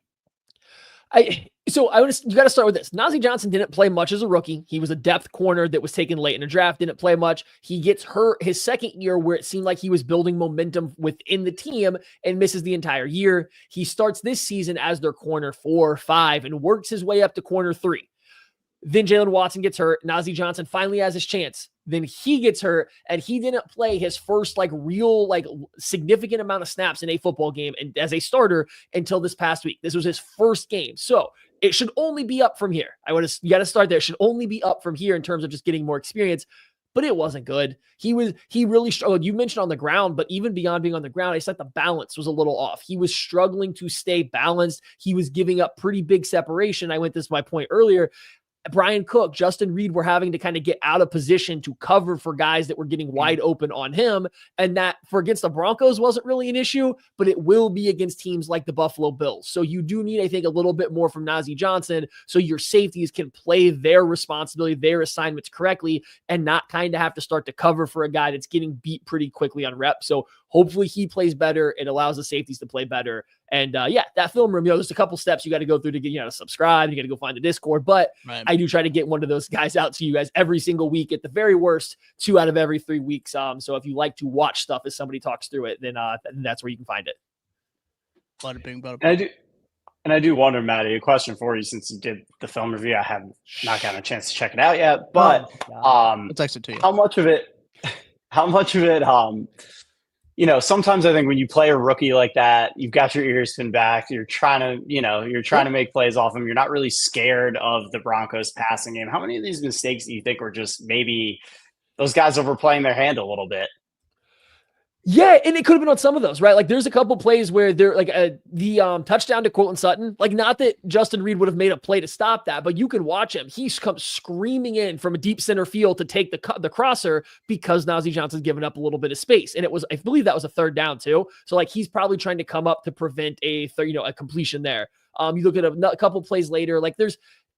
You got to start with this. Najee Johnson didn't play much as a rookie. He was a depth corner that was taken late in the draft, didn't play much. He gets hurt his second year where it seemed like he was building momentum within the team and misses the entire year. He starts this season as their corner 4 or 5 and works his way up to corner 3. Then Jalen Watson gets hurt. Najee Johnson finally has his chance. Then he gets hurt, and he didn't play his first real significant amount of snaps in a football game and as a starter until this past week. This was his first game. So it should only be up from here. You got to start there. It should only be up from here in terms of just getting more experience. But it wasn't good. He really struggled. You mentioned on the ground, but even beyond being on the ground, I said the balance was a little off. He was struggling to stay balanced. He was giving up pretty big separation. This is my point earlier. Brian Cook, Justin Reed were having to kind of get out of position to cover for guys that were getting wide open on him. And that for against the Broncos wasn't really an issue, but it will be against teams like the Buffalo Bills. So you do need, I think, a little bit more from Najee Johnson so your safeties can play their responsibility, their assignments correctly, and not kind of have to start to cover for a guy that's getting beat pretty quickly on reps. So hopefully he plays better. It allows the safeties to play better. And that film room, there's a couple steps you got to go through to get, to subscribe. You got to go find the Discord, but right. I do try to get one of those guys out to you guys every single week. At the very worst, 2 out of every 3 weeks. So if you like to watch stuff as somebody talks through it, then that's where you can find it. Bada bing, bada bing. And I do wonder, Matty, a question for you since you did the film review. I have not gotten a chance to check it out yet, but I'll text it to you. How much of it, sometimes I think when you play a rookie like that, you've got your ears pinned back. You're trying to make plays off them. You're not really scared of the Broncos passing game. How many of these mistakes do you think were just maybe those guys overplaying their hand a little bit? Yeah, and it could have been on some of those, right? There's a couple plays where they're the touchdown to Cortland Sutton. Not that Justin Reed would have made a play to stop that, but you can watch him. He comes screaming in from a deep center field to take the crosser because Najee Johnson's given up a little bit of space, and I believe that was a 3rd down too. So he's probably trying to come up to prevent a completion there. You look at a couple plays later,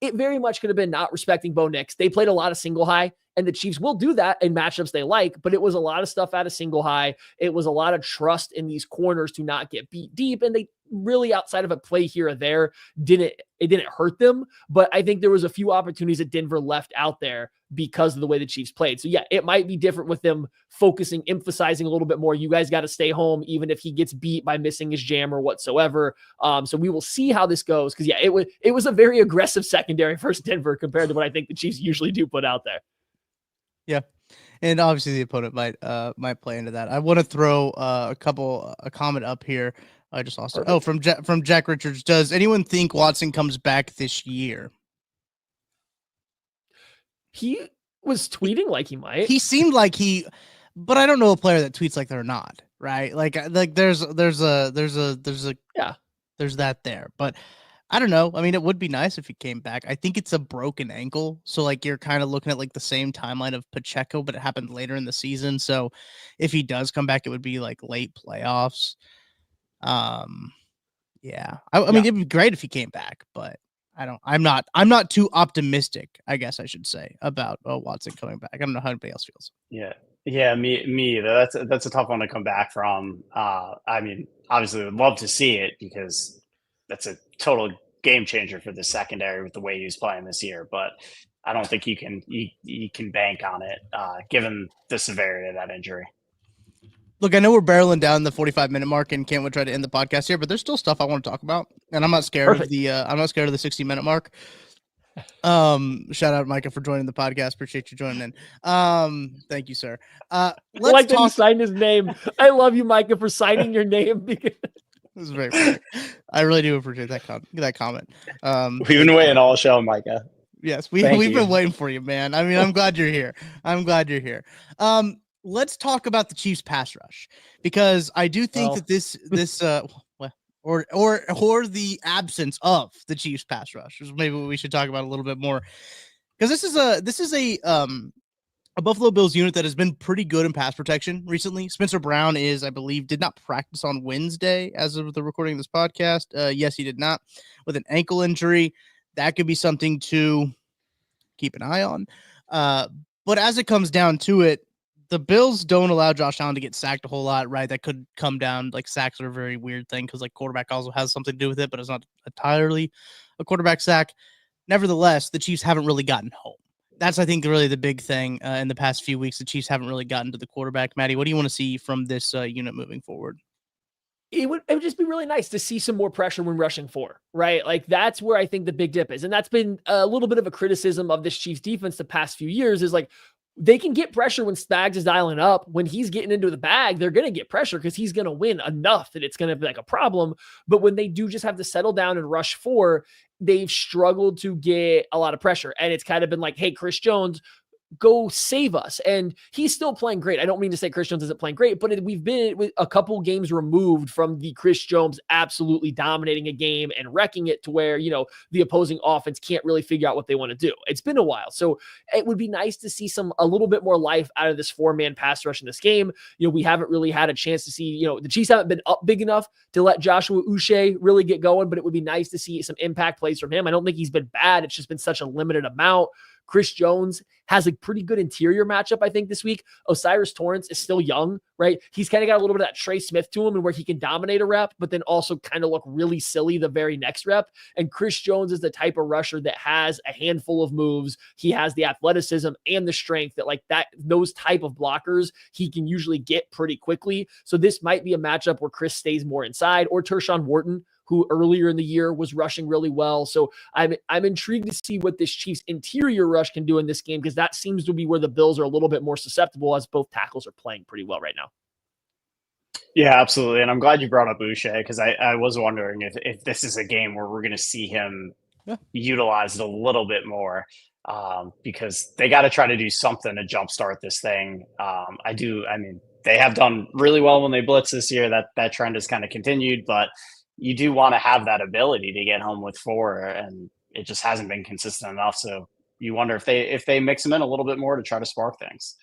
it very much could have been not respecting Bo Nix. They played a lot of single high, and the Chiefs will do that in matchups they like, but it was a lot of stuff out of single high. It was a lot of trust in these corners to not get beat deep, and they really, outside of a play here or there, it didn't hurt them. But I think there was a few opportunities that Denver left out there because of the way the Chiefs played. So yeah, it might be different with them emphasizing a little bit more. You guys got to stay home, even if he gets beat by missing his jam or whatsoever. So we will see how this goes. Cause yeah, it was a very aggressive secondary versus Denver compared to what I think the Chiefs usually do put out there. Yeah. And obviously the opponent might play into that. I want to throw a comment up here I just lost Perfect. it. Oh, from Jack Richards. Does anyone think Watson comes back this year? He was tweeting like he might. He seemed like but I don't know a player that tweets like they're not, right? Like there's that there. But I don't know. I mean, it would be nice if he came back. I think it's a broken ankle. So like you're kind of looking at like the same timeline of Pacheco, but it happened later in the season. So if he does come back, it would be like late playoffs. Yeah. I mean, it'd be great if he came back, but I'm not too optimistic, I guess I should say, about Watson coming back. I don't know how anybody else feels. Yeah, me either. That's a tough one to come back from. I mean, obviously would love to see it because that's a total game changer for the secondary with the way he's playing this year, but I don't think you can bank on it given the severity of that injury. Look, I know we're barreling down the 45-minute mark and can't try to end the podcast here, but there's still stuff I want to talk about, and I'm not scared of the 60-minute mark. Shout out Micah for joining the podcast. Appreciate you joining in. Thank you, sir. That he signed his name. I love you, Micah, for signing your name. This is very funny. I really do appreciate that comment. We've been waiting all show, Micah. Yes, we've been waiting for you, man. I mean, I'm glad you're here. Let's talk about the Chiefs pass rush, because I do think that this or the absence of the Chiefs pass rush is maybe what we should talk about a little bit more, because this is a Buffalo Bills unit that has been pretty good in pass protection recently. Spencer Brown I believe, did not practice on Wednesday as of the recording of this podcast. Yes, he did not, with an ankle injury. That could be something to keep an eye on. But as it comes down to it, the Bills don't allow Josh Allen to get sacked a whole lot, right? That could come down, like, sacks are a very weird thing because, like, quarterback also has something to do with it, but it's not entirely a quarterback sack. Nevertheless, the Chiefs haven't really gotten home. That's, I think, really the big thing in the past few weeks. The Chiefs haven't really gotten to the quarterback. Maddie, what do you want to see from this unit moving forward? It would just be really nice to see some more pressure when rushing for, right? Like, that's where I think the big dip is. And that's been a little bit of a criticism of this Chiefs defense the past few years, is like, they can get pressure when Spags is dialing up. When he's getting into the bag, they're going to get pressure because he's going to win enough that it's going to be like a problem. But when they do just have to settle down and rush for, they've struggled to get a lot of pressure. And it's kind of been like, hey, Chris Jones, go save us. And he's still playing great. I don't mean to say Chris Jones isn't playing great, but we've been with a couple games removed from the Chris Jones absolutely dominating a game and wrecking it to where, the opposing offense can't really figure out what they want to do. It's been a while. So it would be nice to see a little bit more life out of this 4-man pass rush in this game. We haven't really had a chance to see, the Chiefs haven't been up big enough to let Joshua Uche really get going, but it would be nice to see some impact plays from him. I don't think he's been bad. It's just been such a limited amount. Chris Jones has a pretty good interior matchup, I think, this week. Osiris Torrance is still young, right? He's kind of got a little bit of that Trey Smith to him, and where he can dominate a rep, but then also kind of look really silly the very next rep. And Chris Jones is the type of rusher that has a handful of moves. He has the athleticism and the strength that those type of blockers he can usually get pretty quickly. So this might be a matchup where Chris stays more inside, or Tershawn Wharton, who earlier in the year was rushing really well. So I'm intrigued to see what this Chiefs interior rush can do in this game, because that seems to be where the Bills are a little bit more susceptible, as both tackles are playing pretty well right now. Yeah, absolutely. And I'm glad you brought up Uche, because I was wondering if this is a game where we're going to see him utilized a little bit more, because they got to try to do something to jumpstart this thing. They have done really well when they blitz this year. That trend has kind of continued, but you do want to have that ability to get home with 4, and it just hasn't been consistent enough. So you wonder if they mix them in a little bit more to try to spark things.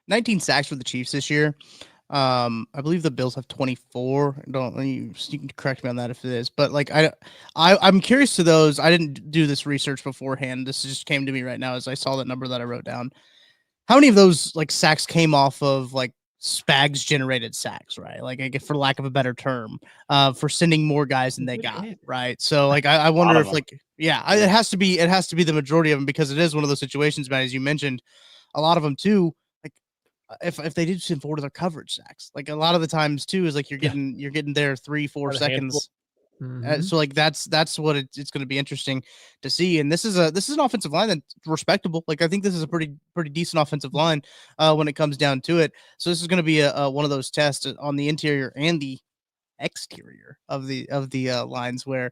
19 sacks for the Chiefs this year. I believe the Bills have 24. You can correct me on that if it is, but like I'm curious to those. I didn't do this research beforehand. This just came to me right now as I saw that number that I wrote down. How many of those like sacks came off of like Spags generated sacks, right? Like, for lack of a better term, for sending more guys than they got, right? So like, I wonder if it has to be the majority of them, because it is one of those situations, man, as you mentioned, a lot of them too. Like, if they did send forward to their coverage sacks, like a lot of the times too, is like you're getting there 3-4 seconds. So like that's what it's going to be interesting to see. And this is an offensive line that's respectable. Like, I think this is a pretty decent offensive line when it comes down to it. So this is going to be a one of those tests on the interior and the exterior of the lines where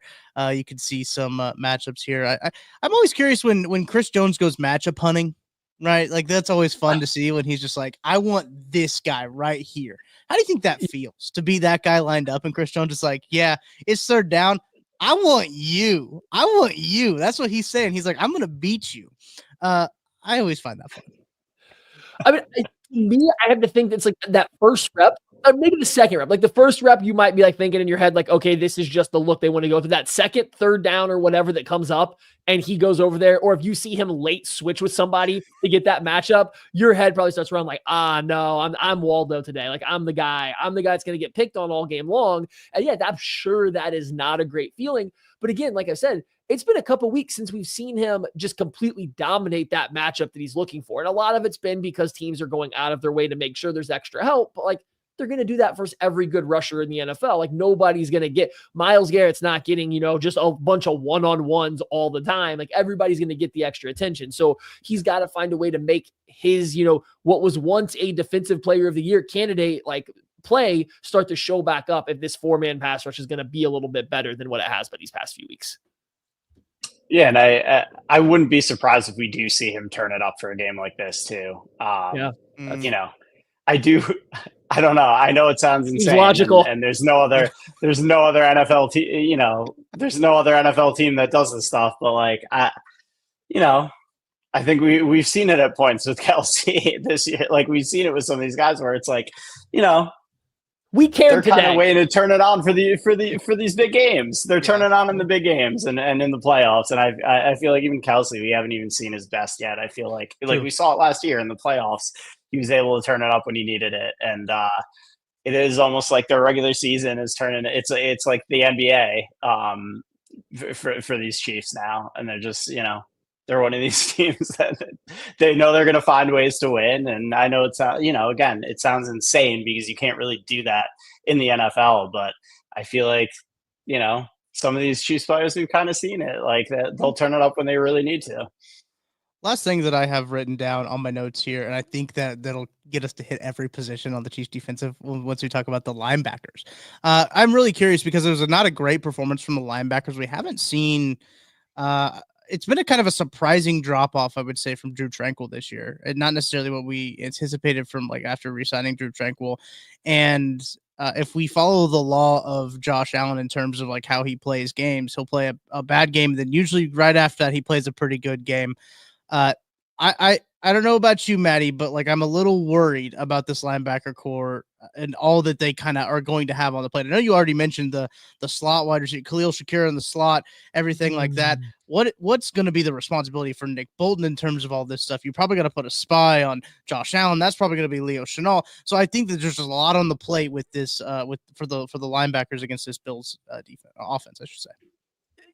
you could see some matchups here. I'm always curious when Chris Jones goes matchup hunting, right? Like that's always fun to see when he's just like, I want this guy right here. How do you think that feels to be that guy lined up and Chris Jones is like, yeah, it's third down. I want you. I want you. That's what he's saying. He's like, I'm going to beat you. I always find that fun. I mean, to me, I have to think that's like that first rep, or maybe the second rep. Like the first rep, you might be like thinking in your head, like, okay, this is just the look they want to go through. That second, third down or whatever that comes up and he goes over there, or if you see him late switch with somebody to get that matchup, your head probably starts running like, no, I'm Waldo today. Like I'm the guy that's going to get picked on all game long. And yeah, I'm sure that is not a great feeling. But again, like I said, it's been a couple weeks since we've seen him just completely dominate that matchup that he's looking for. And a lot of it's been because teams are going out of their way to make sure there's extra help. But like, they're going to do that for every good rusher in the NFL. Like nobody's going to get Myles Garrett's not getting, just a bunch of one-on-ones all the time. Like everybody's going to get the extra attention. So he's got to find a way to make his, what was once a defensive player of the year candidate, like play start to show back up if this 4-man pass rush is going to be a little bit better than what it has been these past few weeks. Yeah, and I wouldn't be surprised if we do see him turn it up for a game like this too. I don't know. I know it sounds insane. Logical. And there's no other NFL team. There's no other NFL team that does this stuff. But like I think we've seen it at points with Kelce this year. Like we've seen it with some of these guys where it's like, we care they're today. kind of waiting to turn it on for these big games. They're turning on in the big games and in the playoffs. And I feel like even Kelce, we haven't even seen his best yet. I feel like we saw it last year in the playoffs. He was able to turn it up when he needed it. And it is almost like their regular season is turning. It's like the NBA for these Chiefs now. And they're just, they're one of these teams that they know they're going to find ways to win. And I know it's, again, it sounds insane because you can't really do that in the NFL, but I feel like, some of these Chiefs players, we've kind of seen it, like that they'll turn it up when they really need to. Last thing that I have written down on my notes here, and I think that'll get us to hit every position on the Chiefs defensive once we talk about the linebackers. I'm really curious because it was not a great performance from the linebackers. We haven't seen it's been a kind of a surprising drop off, I would say, from Drew Tranquill this year, and not necessarily what we anticipated from like after re-signing Drew Tranquill. And if we follow the law of Josh Allen in terms of like how he plays games, he'll play a bad game. Then usually right after that, he plays a pretty good game. I don't know about you, Maddie, but like I'm a little worried about this linebacker core and all that they kind of are going to have on the plate. I know you already mentioned the slot wide receiver, Khalil Shakir in the slot, everything like that. What's going to be the responsibility for Nick Bolton in terms of all this stuff? You probably got to put a spy on Josh Allen. That's probably going to be Leo Chenal. So I think that there's just a lot on the plate with this, for the linebackers against this Bills offense, I should say.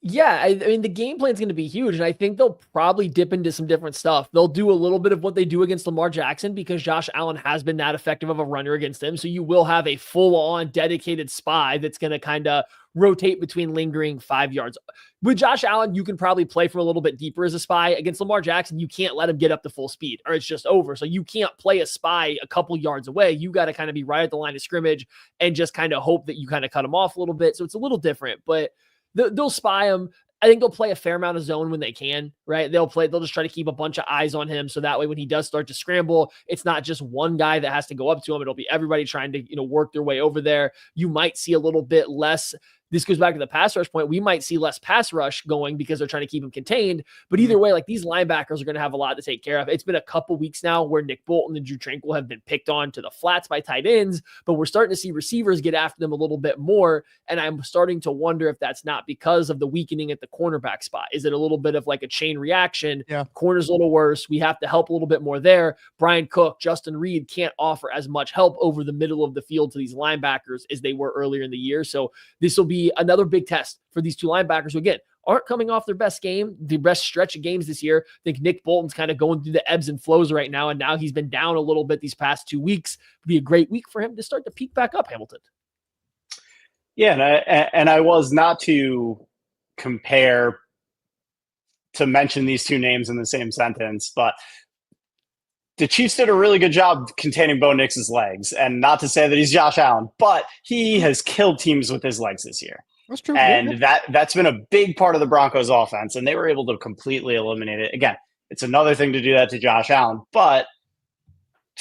Yeah, I mean, the game plan is going to be huge, and I think they'll probably dip into some different stuff. They'll do a little bit of what they do against Lamar Jackson because Josh Allen has been that effective of a runner against him. So you will have a full-on dedicated spy that's going to kind of rotate between lingering 5 yards. With Josh Allen, you can probably play from a little bit deeper as a spy. Against Lamar Jackson, you can't let him get up to full speed or it's just over. So you can't play a spy a couple yards away. You got to kind of be right at the line of scrimmage and just kind of hope that you kind of cut him off a little bit. So it's a little different, but they'll spy him. I think they'll play a fair amount of zone when they can, right? They'll just try to keep a bunch of eyes on him. So that way, when he does start to scramble, it's not just one guy that has to go up to him. It'll be everybody trying to, work their way over there. You might see a little bit less. This goes back to the pass rush point. We might see less pass rush going because they're trying to keep him contained. But either way, like these linebackers are going to have a lot to take care of. It's been a couple weeks now where Nick Bolton and Drew Tranquill have been picked on to the flats by tight ends, but we're starting to see receivers get after them a little bit more. And I'm starting to wonder if that's not because of the weakening at the cornerback spot. Is it a little bit of like a chain reaction? Yeah. Corner's a little worse. We have to help a little bit more there. Brian Cook, Justin Reed can't offer as much help over the middle of the field to these linebackers as they were earlier in the year. So this will be another big test for these two linebackers who, again, aren't coming off their best game, the best stretch of games this year. I think Nick Bolton's kind of going through the ebbs and flows right now, and now he's been down a little bit these past 2 weeks. It'd be a great week for him to start to peak back up, Hamilton. Yeah, and I was not to mention these two names in the same sentence, but the Chiefs did a really good job containing Bo Nix's legs, and not to say that he's Josh Allen, but he has killed teams with his legs this year. That's true. And that's been a big part of the Broncos offense, and they were able to completely eliminate it. Again, it's another thing to do that to Josh Allen, but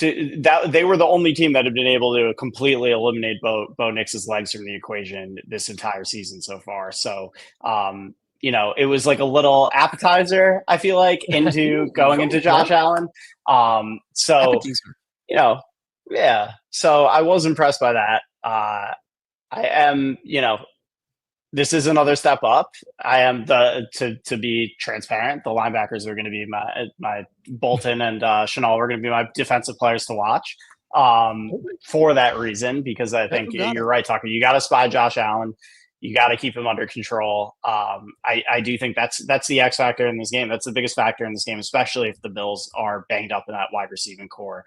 they were the only team that had been able to completely eliminate Bo Nix's legs from the equation this entire season so far. So, it was like a little appetizer, I feel like, into going into Josh Allen. So I was impressed by that. I am, this is another step up. I am to be transparent. The linebackers are going to be my Bolton and Chanel are going to be my defensive players to watch for that reason, because I think you're right, Tucker. You got to spy Josh Allen. You got to keep him under control. I do think that's the X factor in this game. That's the biggest factor in this game, especially if the Bills are banged up in that wide receiving core,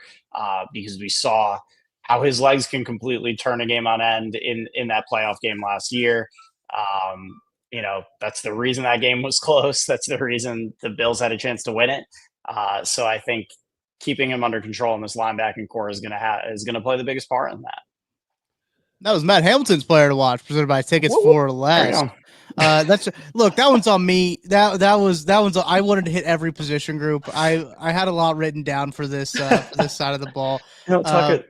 because we saw how his legs can completely turn a game on end in that playoff game last year. That's the reason that game was close. That's the reason the Bills had a chance to win it. So I think keeping him under control in this linebacking core is going to play the biggest part in that. That was Matt Hamilton's player to watch, presented by Tickets for Less. Look, that one's on me. That one's I wanted to hit every position group. I had a lot written down for this side of the ball. Tucker,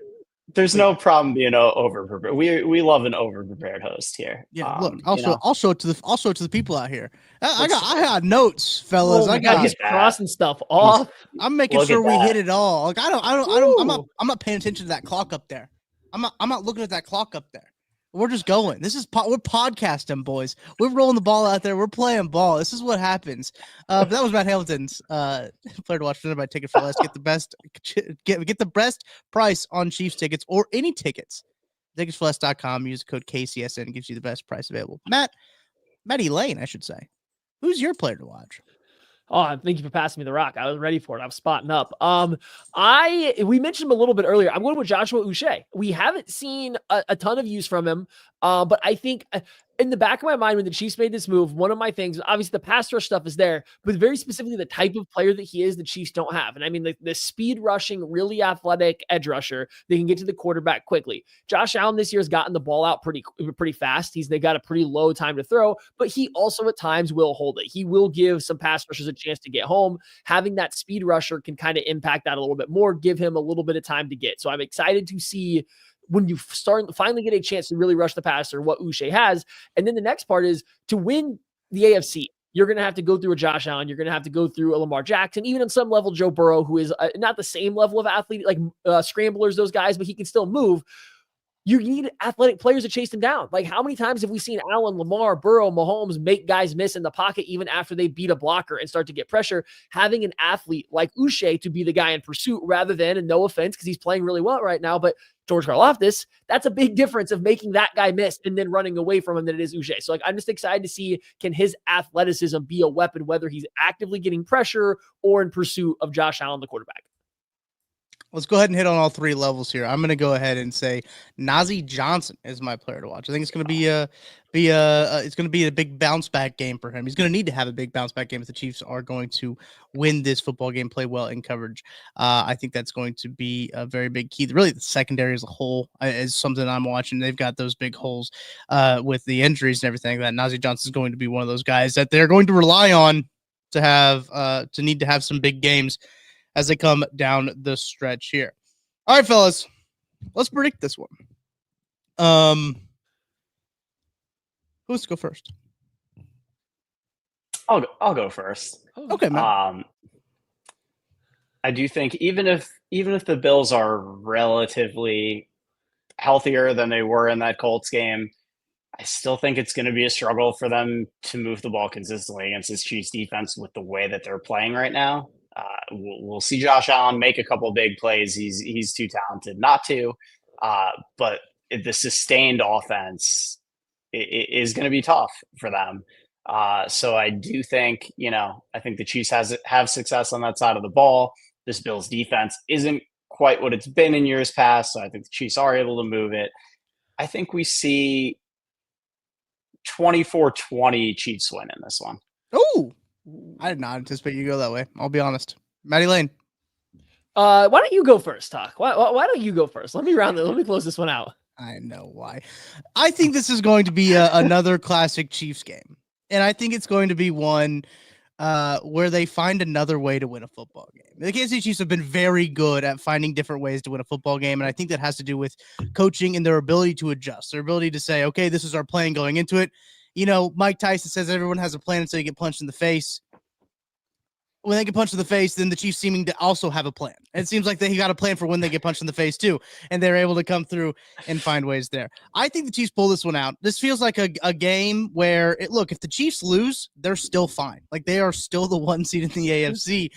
there's no problem being over prepared. We love an over prepared host here. Yeah, look, I'll show it to the people out here. I got notes, fellas. Oh my God, he's crossing stuff off. I'm making sure we hit it all. Like I'm not paying attention to that clock up there. I'm not looking at that clock up there. We're just going. We're podcasting, boys. We're rolling the ball out there. We're playing ball. This is what happens. But that was Matt Hamilton's player to watch. Presented by Ticket for Less. Get the best price on Chiefs tickets or any tickets. Ticketsforless.com. Use the code KCSN. Gives you the best price available. Matty Lane, I should say. Who's your player to watch? Oh, thank you for passing me the rock. I was ready for it. I'm spotting up. We mentioned him a little bit earlier. I'm going with Joshua Uche. We haven't seen a ton of use from him, but I think in the back of my mind, when the Chiefs made this move, one of my things, obviously the pass rush stuff is there, but very specifically the type of player that he is, the Chiefs don't have. And I mean, the speed rushing, really athletic edge rusher, they can get to the quarterback quickly. Josh Allen this year has gotten the ball out pretty fast. They got a pretty low time to throw, but he also at times will hold it. He will give some pass rushers a chance to get home. Having that speed rusher can kind of impact that a little bit more, give him a little bit of time to get. So I'm excited to see when you finally get a chance to really rush the passer, what Uche has. And then the next part is to win the AFC. You're going to have to go through a Josh Allen. You're going to have to go through a Lamar Jackson, even on some level, Joe Burrow, who is not the same level of athlete, like scramblers, those guys, but he can still move. You need athletic players to chase them down. Like, how many times have we seen Allen, Lamar, Burrow, Mahomes make guys miss in the pocket even after they beat a blocker and start to get pressure? Having an athlete like Uche to be the guy in pursuit rather than, and no offense because he's playing really well right now, but George Karlaftis, that's a big difference of making that guy miss and then running away from him than it is Uche. So I'm just excited to see, can his athleticism be a weapon, whether he's actively getting pressure or in pursuit of Josh Allen, the quarterback. Let's go ahead and hit on all three levels here. I'm going to go ahead and say Najee Johnson is my player to watch. I think it's going to be a big bounce back game for him. He's going to need to have a big bounce back game if the Chiefs are going to win this football game, play well in coverage. I think that's going to be a very big key. Really, the secondary as a whole is something I'm watching. They've got those big holes with the injuries and everything. That Najee Johnson is going to be one of those guys that they're going to rely on to need to have some big games as they come down the stretch here. All right, fellas, let's predict this one. Who wants to go first? I'll go first. Okay, man. I do think even if the Bills are relatively healthier than they were in that Colts game, I still think it's going to be a struggle for them to move the ball consistently against this Chiefs defense with the way that they're playing right now. We'll see Josh Allen make a couple big plays. He's too talented not to, but the sustained offense is going to be tough for them. So I do think, I think the Chiefs have success on that side of the ball. This Bills defense isn't quite what it's been in years past, so I think the Chiefs are able to move it. I think we see 24-20 Chiefs win in this one. Oh, I did not anticipate you go that way. I'll be honest. Matty Lane. Why don't you go first, Talk? Why don't you go first? Let me close this one out. I know why. I think this is going to be another classic Chiefs game. And I think it's going to be one where they find another way to win a football game. The Kansas City Chiefs have been very good at finding different ways to win a football game. And I think that has to do with coaching and their ability to adjust, their ability to say, okay, this is our plan going into it. You know, Mike Tyson says everyone has a plan until you get punched in the face. When they get punched in the face, then the Chiefs seeming to also have a plan. It seems like they got a plan for when they get punched in the face too, and they're able to come through and find ways there. I think the Chiefs pull this one out. This feels like a game where, look, if the Chiefs lose, they're still fine. Like, they are still the 1 seed in the AFC,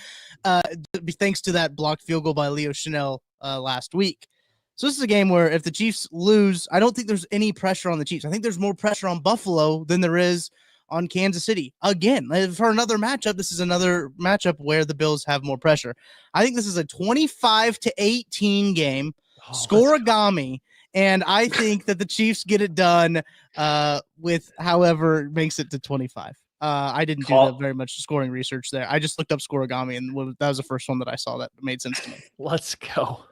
thanks to that blocked field goal by Leo Chanel last week. So this is a game where if the Chiefs lose, I don't think there's any pressure on the Chiefs. I think there's more pressure on Buffalo than there is on Kansas City. Again, for another matchup, this is another matchup where the Bills have more pressure. I think this is a 25-18 game, scoregami, and I think that the Chiefs get it done with however makes it to 25. I didn't do that very much scoring research there. I just looked up scoregami, and that was the first one that I saw that made sense to me. Let's go.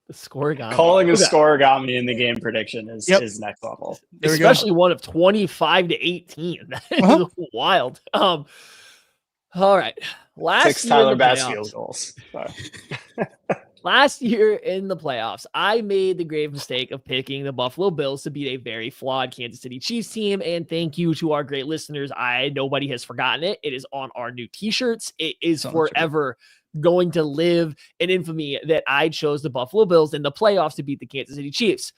The scoregami. Calling a scoregami in the game prediction is next level. Especially one of 25-18. That is wild. All right. Six Tyler Bass field goals. Last year in the playoffs, I made the grave mistake of picking the Buffalo Bills to beat a very flawed Kansas City Chiefs team. And thank you to our great listeners. Nobody has forgotten it. It is on our new t-shirts. It is forever going to live in infamy that I chose the Buffalo Bills in the playoffs to beat the Kansas City Chiefs.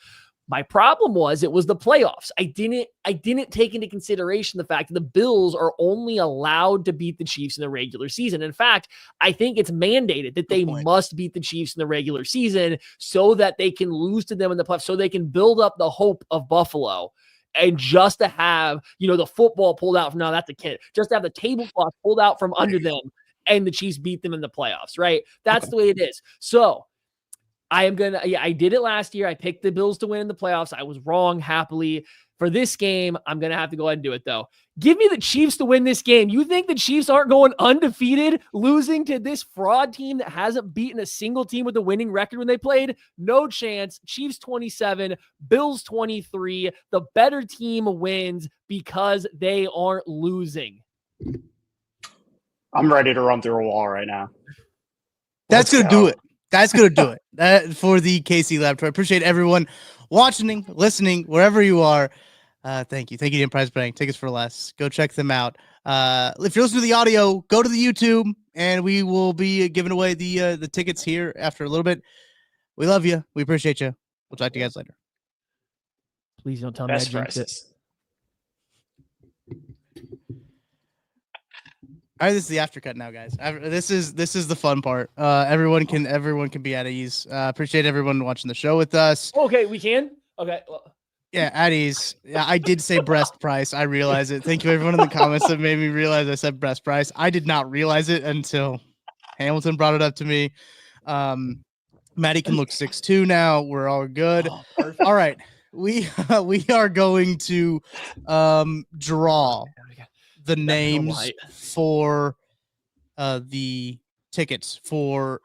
My problem was it was the playoffs. I didn't take into consideration the fact that the Bills are only allowed to beat the Chiefs in the regular season. In fact, I think it's mandated that they must beat the Chiefs in the regular season so that they can lose to them in the playoffs, so they can build up the hope of Buffalo. And just to have, the football pulled out from, now that's a kid, just to have the tablecloth pulled out from under them and the Chiefs beat them in the playoffs, right? That's the way it is. So I did it last year. I picked the Bills to win in the playoffs. I was wrong happily. For this game, I'm going to have to go ahead and do it, though. Give me the Chiefs to win this game. You think the Chiefs aren't going undefeated, losing to this fraud team that hasn't beaten a single team with a winning record when they played? No chance. Chiefs 27, Bills 23. The better team wins because they aren't losing. I'm ready to run through a wall right now. That's going to do it. That's going to do it for the KC Laboratory. Appreciate everyone watching, listening, wherever you are. Thank you. Thank you to Emprise Bank. Tickets for Less. Go check them out. If you're listening to the audio, go to the YouTube, and we will be giving away the tickets here after a little bit. We love you. We appreciate you. We'll talk to you guys later. Please don't tell me I jinxed it. All right, this is the aftercut now, guys. This is the fun part. Everyone can be at ease. Appreciate everyone watching the show with us. Okay, we can. Okay. Well. Yeah, at ease. Yeah, I did say breast price. I realize it. Thank you, everyone in the comments that made me realize I said breast price. I did not realize it until Hamilton brought it up to me. Maddie can look 6'2" now. We're all good. Oh, all right, we are going to draw the names for the tickets for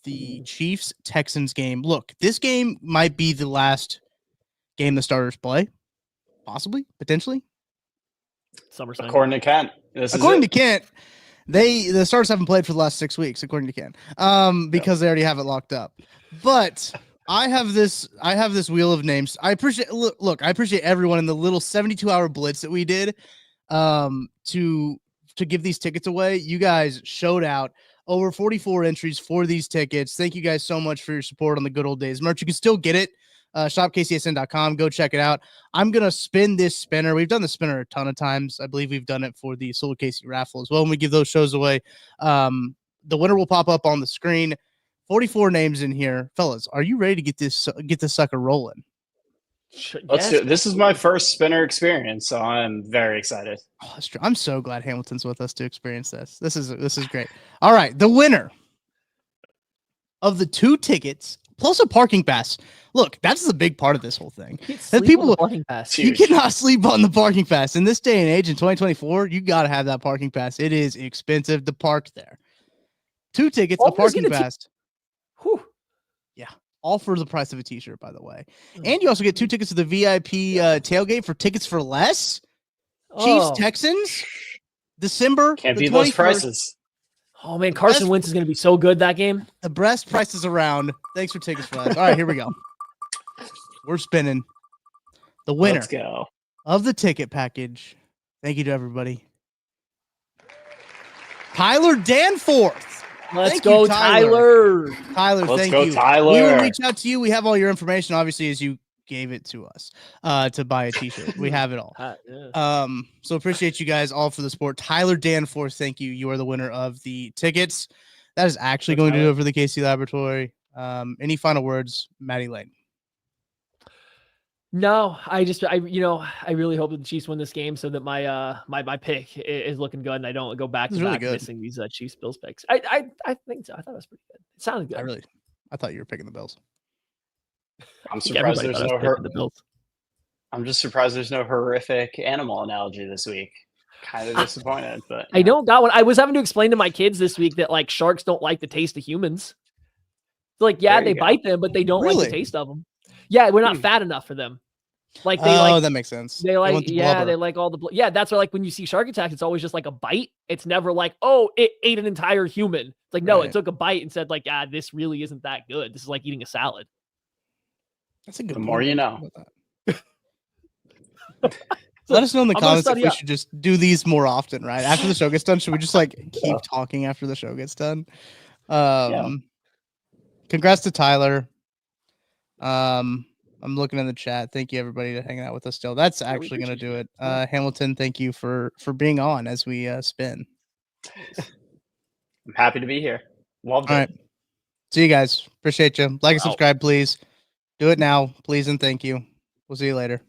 the Chiefs Texans game. Look, this game might be the last game the starters play, possibly, potentially. According to Kent, the starters haven't played for the last 6 weeks, according to Kent, because they already have it locked up. But I have this wheel of names. I appreciate everyone in the little 72-hour blitz that we did to give these tickets away. You guys showed out. Over 44 entries for these tickets. Thank you guys so much for your support on the good old days. Merch, you can still get it. ShopKCSN.com. Go check it out. I'm going to spin this spinner. We've done the spinner a ton of times. I believe we've done it for the Solo Casey raffle as well. When we give those shows away, the winner will pop up on the screen. 44 names in here. Fellas, are you ready to get this sucker rolling? Let's do it. This is my first spinner experience, so I'm very excited. Oh, that's true. I'm so glad Hamilton's with us to experience this. This is great. All right, the winner of the 2 tickets plus a parking pass. Look, that's the big part of this whole thing. Parking pass. You cannot sleep on the parking pass in this day and age. In 2024, you got to have that parking pass. It is expensive to park there. 2 tickets, a parking pass. all for the price of a t-shirt, by the way. And you also get 2 tickets to the VIP tailgate for tickets for less. Chiefs Texans, December. Can't the beat those 21st. prices. Oh man, Carson Wentz is going to be so good that game. The best prices around. Thanks for tickets for less. All right, here we go. We're spinning. The winner Let's go. of the ticket package. Thank you to everybody. Tyler Danforth. Let's go, Tyler. Tyler, Let's thank go, you. Tyler. We will reach out to you. We have all your information, obviously, as you gave it to us to buy a t-shirt. We have it all. Yeah. So appreciate you guys all for the support. Tyler Danforth, thank you. You are the winner of the tickets. That is actually going to do it for the KC Laboratory. Any final words, Maddie Lane? No, I really hope that the Chiefs win this game so that my pick is looking good and I don't go back to back missing these Chiefs Bills picks. I think so. I thought it was pretty good. It sounded good. I thought you were picking the Bills. I'm surprised there's no the Bills. I'm just surprised there's no horrific animal analogy this week. Kind of disappointed, but I don't got one. I was having to explain to my kids this week that like sharks don't like the taste of humans. Like, yeah, they bite them, but they don't like the taste of them. Yeah, we're not fat enough for them. Like they that makes sense. They like they like all the blood. Yeah, that's why like when you see shark attacks, it's always just like a bite. It's never like, oh, it ate an entire human. It's like, no, it took a bite and said like, this really isn't that good. This is like eating a salad. That's a good. The more you know. Let us know in the comments if we should just do these more often, right? After the show gets done, should we just like keep talking after the show gets done? Congrats to Tyler. I'm looking in the chat. Thank you everybody to hanging out with us still. That's actually going to do it. Hamilton, thank you for being on as we spin. I'm happy to be here. Loved it. All right. See you guys. Appreciate you. Like and subscribe, please. Do it now, please, and thank you. We'll see you later.